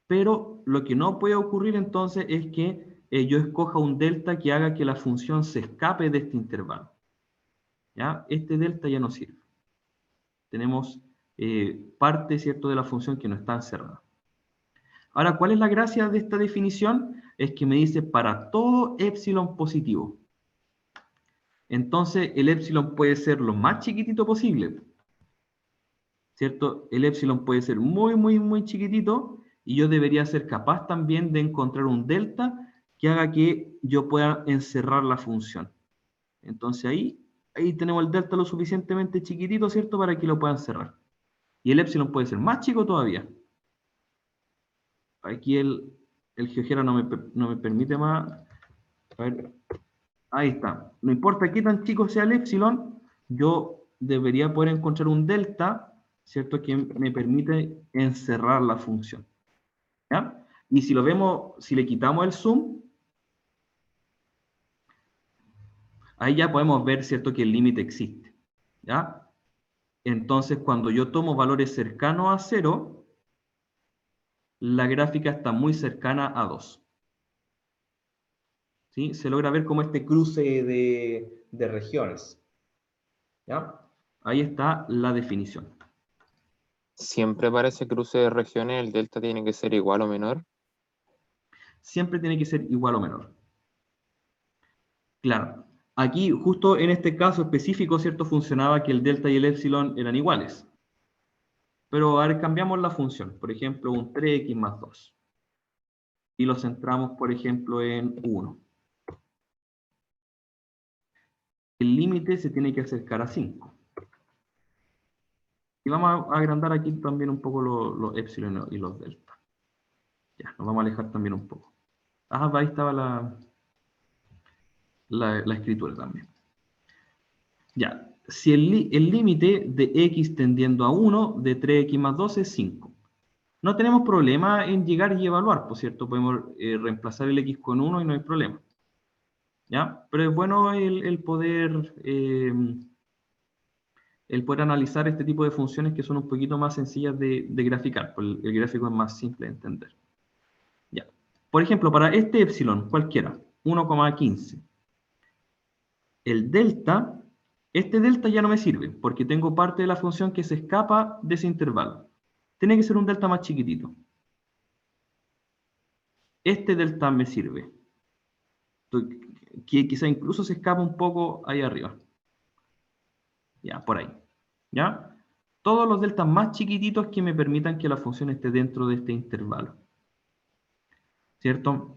Pero lo que no puede ocurrir entonces es que yo escoja un delta que haga que la función se escape de este intervalo. ¿Ya? Este delta ya no sirve. Tenemos parte, ¿cierto?, de la función que no está encerrada. Ahora, ¿cuál es la gracia de esta definición? Es que me dice para todo epsilon positivo. Entonces, el epsilon puede ser lo más chiquitito posible, ¿cierto? El epsilon puede ser muy, muy, muy chiquitito y yo debería ser capaz también de encontrar un delta que haga que yo pueda encerrar la función. Entonces, ahí tenemos el delta lo suficientemente chiquitito, ¿cierto?, para que lo puedan cerrar. Y el epsilon puede ser más chico todavía. Aquí el GeoGebra no me permite más. A ver, ahí está. No importa qué tan chico sea el epsilon, yo debería poder encontrar un delta, ¿cierto?, que me permite encerrar la función. ¿Ya? Y si lo vemos, si le quitamos el zoom, ahí ya podemos ver, ¿cierto?, que el límite existe. ¿Ya? Entonces, cuando yo tomo valores cercanos a 0, la gráfica está muy cercana a 2. ¿Sí? Se logra ver como este cruce de regiones. ¿Ya? Ahí está la definición. Siempre para ese cruce de regiones el delta tiene que ser igual o menor. Siempre tiene que ser igual o menor. Claro. Aquí, justo en este caso específico, ¿cierto?, funcionaba que el delta y el epsilon eran iguales. Pero a ver, cambiamos la función. Por ejemplo, un 3x más 2. Y lo centramos, por ejemplo, en 1. El límite se tiene que acercar a 5. Y vamos a agrandar aquí también un poco los epsilon y los delta. Ya, nos vamos a alejar también un poco. Ah, ahí estaba la escritura también. Ya, si el límite de x tendiendo a 1 de 3x más 2 es 5. No tenemos problema en llegar y evaluar, por cierto, podemos reemplazar el x con 1 y no hay problema. ¿Ya? Pero es bueno el poder analizar este tipo de funciones que son un poquito más sencillas de graficar, porque el gráfico es más simple de entender. Ya. Por ejemplo, para este epsilon, cualquiera, 1,15, el delta, este delta ya no me sirve, porque tengo parte de la función que se escapa de ese intervalo. Tiene que ser un delta más chiquitito. Este delta me sirve, que quizá incluso se escapa un poco ahí arriba. Ya, por ahí. ¿Ya? Todos los deltas más chiquititos que me permitan que la función esté dentro de este intervalo. ¿Cierto?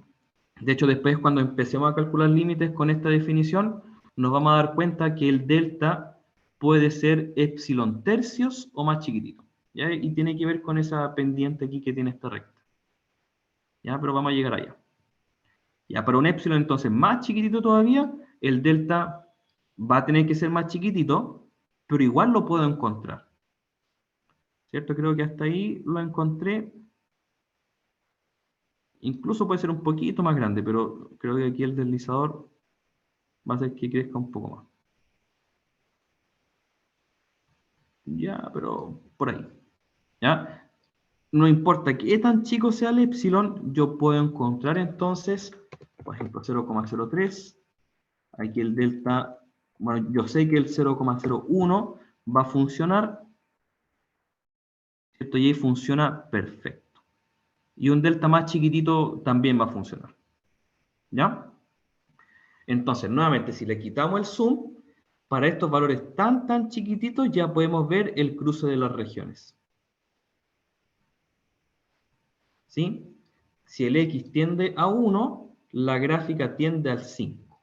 De hecho, después cuando empecemos a calcular límites con esta definición, nos vamos a dar cuenta que el delta puede ser epsilon tercios o más chiquitito. ¿Ya? Y tiene que ver con esa pendiente aquí que tiene esta recta. ¿Ya? Pero vamos a llegar allá. Ya, para un epsilon entonces más chiquitito todavía, el delta va a tener que ser más chiquitito, pero igual lo puedo encontrar. ¿Cierto? Creo que hasta ahí lo encontré. Incluso puede ser un poquito más grande, pero creo que aquí el deslizador va a hacer que crezca un poco más. Ya, pero por ahí. ¿Ya? no importa qué tan chico sea el epsilon, yo puedo encontrar entonces, por ejemplo, 0,03. Aquí el delta, bueno, yo sé que el 0,01 va a funcionar, ¿cierto? Y ahí funciona perfecto. Y un delta más chiquitito también va a funcionar. ¿Ya? Entonces, nuevamente, si le quitamos el zoom, para estos valores tan chiquititos ya podemos ver el cruce de las regiones. ¿Sí? Si el X tiende a 1, la gráfica tiende al 5,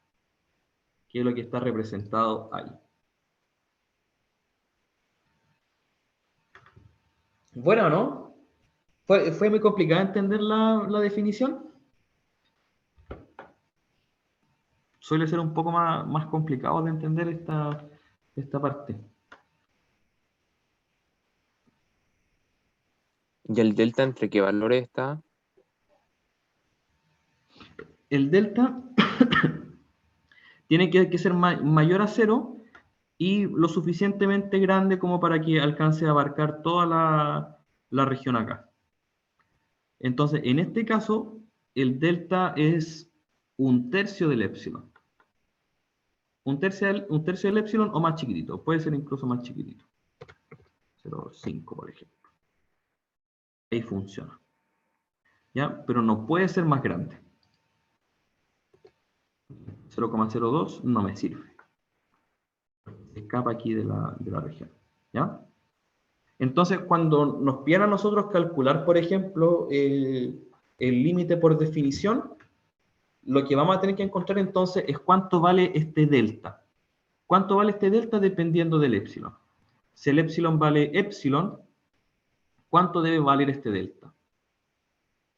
que es lo que está representado ahí. Bueno, ¿no? ¿Fue muy complicado entender la definición? Suele ser un poco más complicado de entender esta parte. ¿Y el delta entre qué valores está? El delta tiene que ser mayor a 0 y lo suficientemente grande como para que alcance a abarcar toda la región acá. Entonces, en este caso, el delta es 1/3 del epsilon. Un tercio del epsilon o más chiquitito. Puede ser incluso más chiquitito. 0,5, por ejemplo. Ahí funciona. ¿Ya? Pero no puede ser más grande. 0,02 no me sirve. Escapa aquí de la región. ¿Ya? Entonces, cuando nos piden a nosotros calcular, por ejemplo, el límite por definición, lo que vamos a tener que encontrar entonces es cuánto vale este delta. ¿Cuánto vale este delta dependiendo del epsilon? Si el epsilon vale epsilon, ¿cuánto debe valer este delta?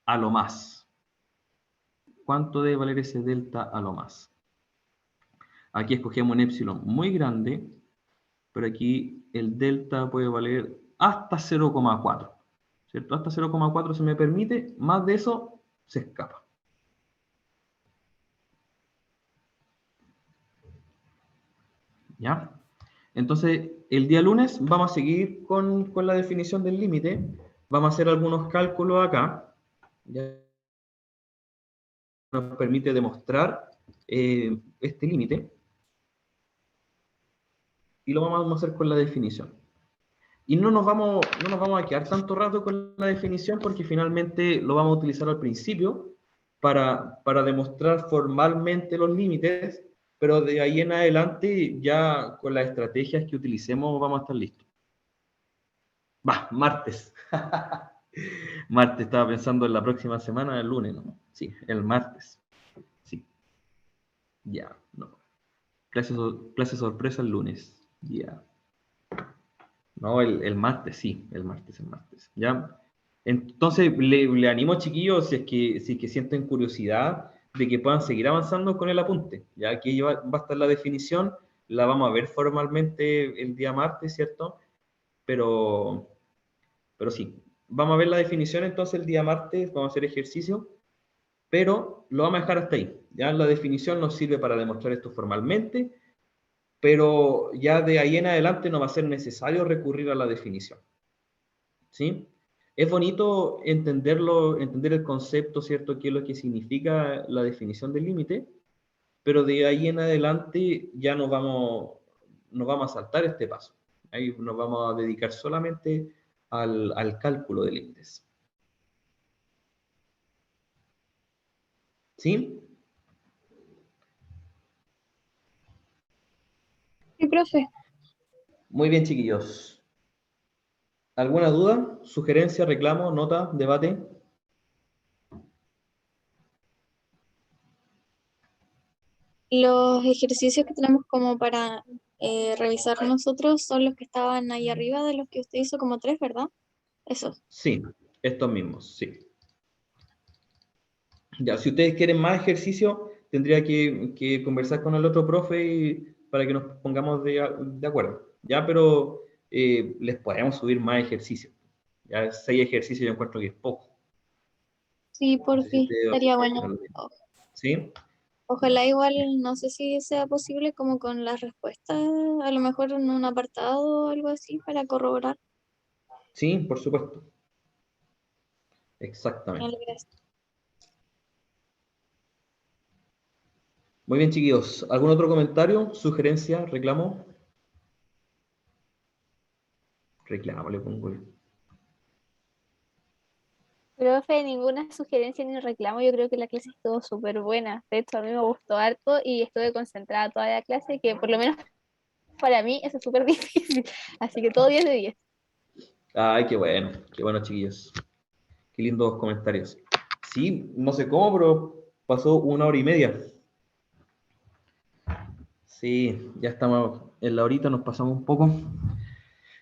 A lo más. ¿Cuánto debe valer ese delta a lo más? Aquí escogemos un epsilon muy grande, pero aquí el delta puede valer hasta 0,4. ¿Cierto? Hasta 0,4 se me permite, más de eso se escapa. ¿Ya? Entonces, el día lunes vamos a seguir con la definición del límite. Vamos a hacer algunos cálculos acá. ¿Ya? Nos permite demostrar este límite. Y lo vamos a hacer con la definición. Y no nos vamos a quedar tanto rato con la definición porque finalmente lo vamos a utilizar al principio para demostrar formalmente los límites, pero de ahí en adelante ya con las estrategias que utilicemos vamos a estar listos. Va, martes. Martes, estaba pensando en la próxima semana, el lunes, ¿no? Sí, el martes. Sí. Ya, no. Clase sorpresa el lunes. Ya. No, el martes, sí, el martes. ¿Ya? Entonces, le animo, chiquillos, si es que sienten curiosidad, de que puedan seguir avanzando con el apunte. Ya aquí va a estar la definición, la vamos a ver formalmente el día martes, ¿cierto? Pero sí, vamos a ver la definición entonces el día martes, vamos a hacer ejercicio, pero lo vamos a dejar hasta ahí. Ya la definición nos sirve para demostrar esto formalmente, pero ya de ahí en adelante no va a ser necesario recurrir a la definición. ¿Sí? Es bonito entenderlo, entender el concepto, ¿cierto? ¿Qué es lo que significa la definición del límite? Pero de ahí en adelante ya nos vamos a saltar este paso. Ahí nos vamos a dedicar solamente al cálculo de límites. ¿Sí? Sí, profe. Muy bien, chiquillos. ¿Alguna duda, sugerencia, reclamo, nota, debate? Los ejercicios que tenemos como para revisar nosotros son los que estaban ahí arriba de los que usted hizo como 3, ¿verdad? Esos. Sí, estos mismos, sí. Ya, si ustedes quieren más ejercicio, tendría que conversar con el otro profe para que nos pongamos de acuerdo. Ya, pero les podemos subir más ejercicios. Ya, 6 ejercicios yo encuentro que es poco. Sí, No por sé si fin, ustedes estaría opinan bueno. lo mismo. ¿Sí? Ojalá igual, no sé si sea posible como con las respuestas, a lo mejor en un apartado o algo así para corroborar. Sí, por supuesto. Exactamente. Gracias. Muy bien, chiquillos. ¿Algún otro comentario, sugerencia, reclamo? Reclamo, le pongo yo. Profe, ninguna sugerencia ni reclamo. Yo creo que la clase estuvo súper buena. De hecho, a mí me gustó harto y estuve concentrada toda la clase, que por lo menos para mí eso es súper difícil. Así que todo 10 de 10. Ay, qué bueno, chiquillos. Qué lindos comentarios. Sí, no sé cómo, pero pasó 1 hora y media. Sí, ya estamos en la horita, nos pasamos un poco.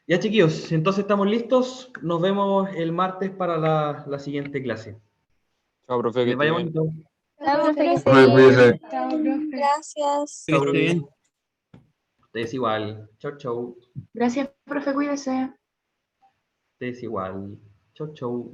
Ya, chiquillos, entonces estamos listos. Nos vemos el martes para la siguiente clase. Chao, profe, Que que les esté vaya bien. bonito. Chao, profe, que esté Profe, bien. cuídese. Chao, profe. Gracias. Que esté bien. Ustedes igual. Chau, chau. Gracias, profe, cuídese. Ustedes igual. Chau, chau.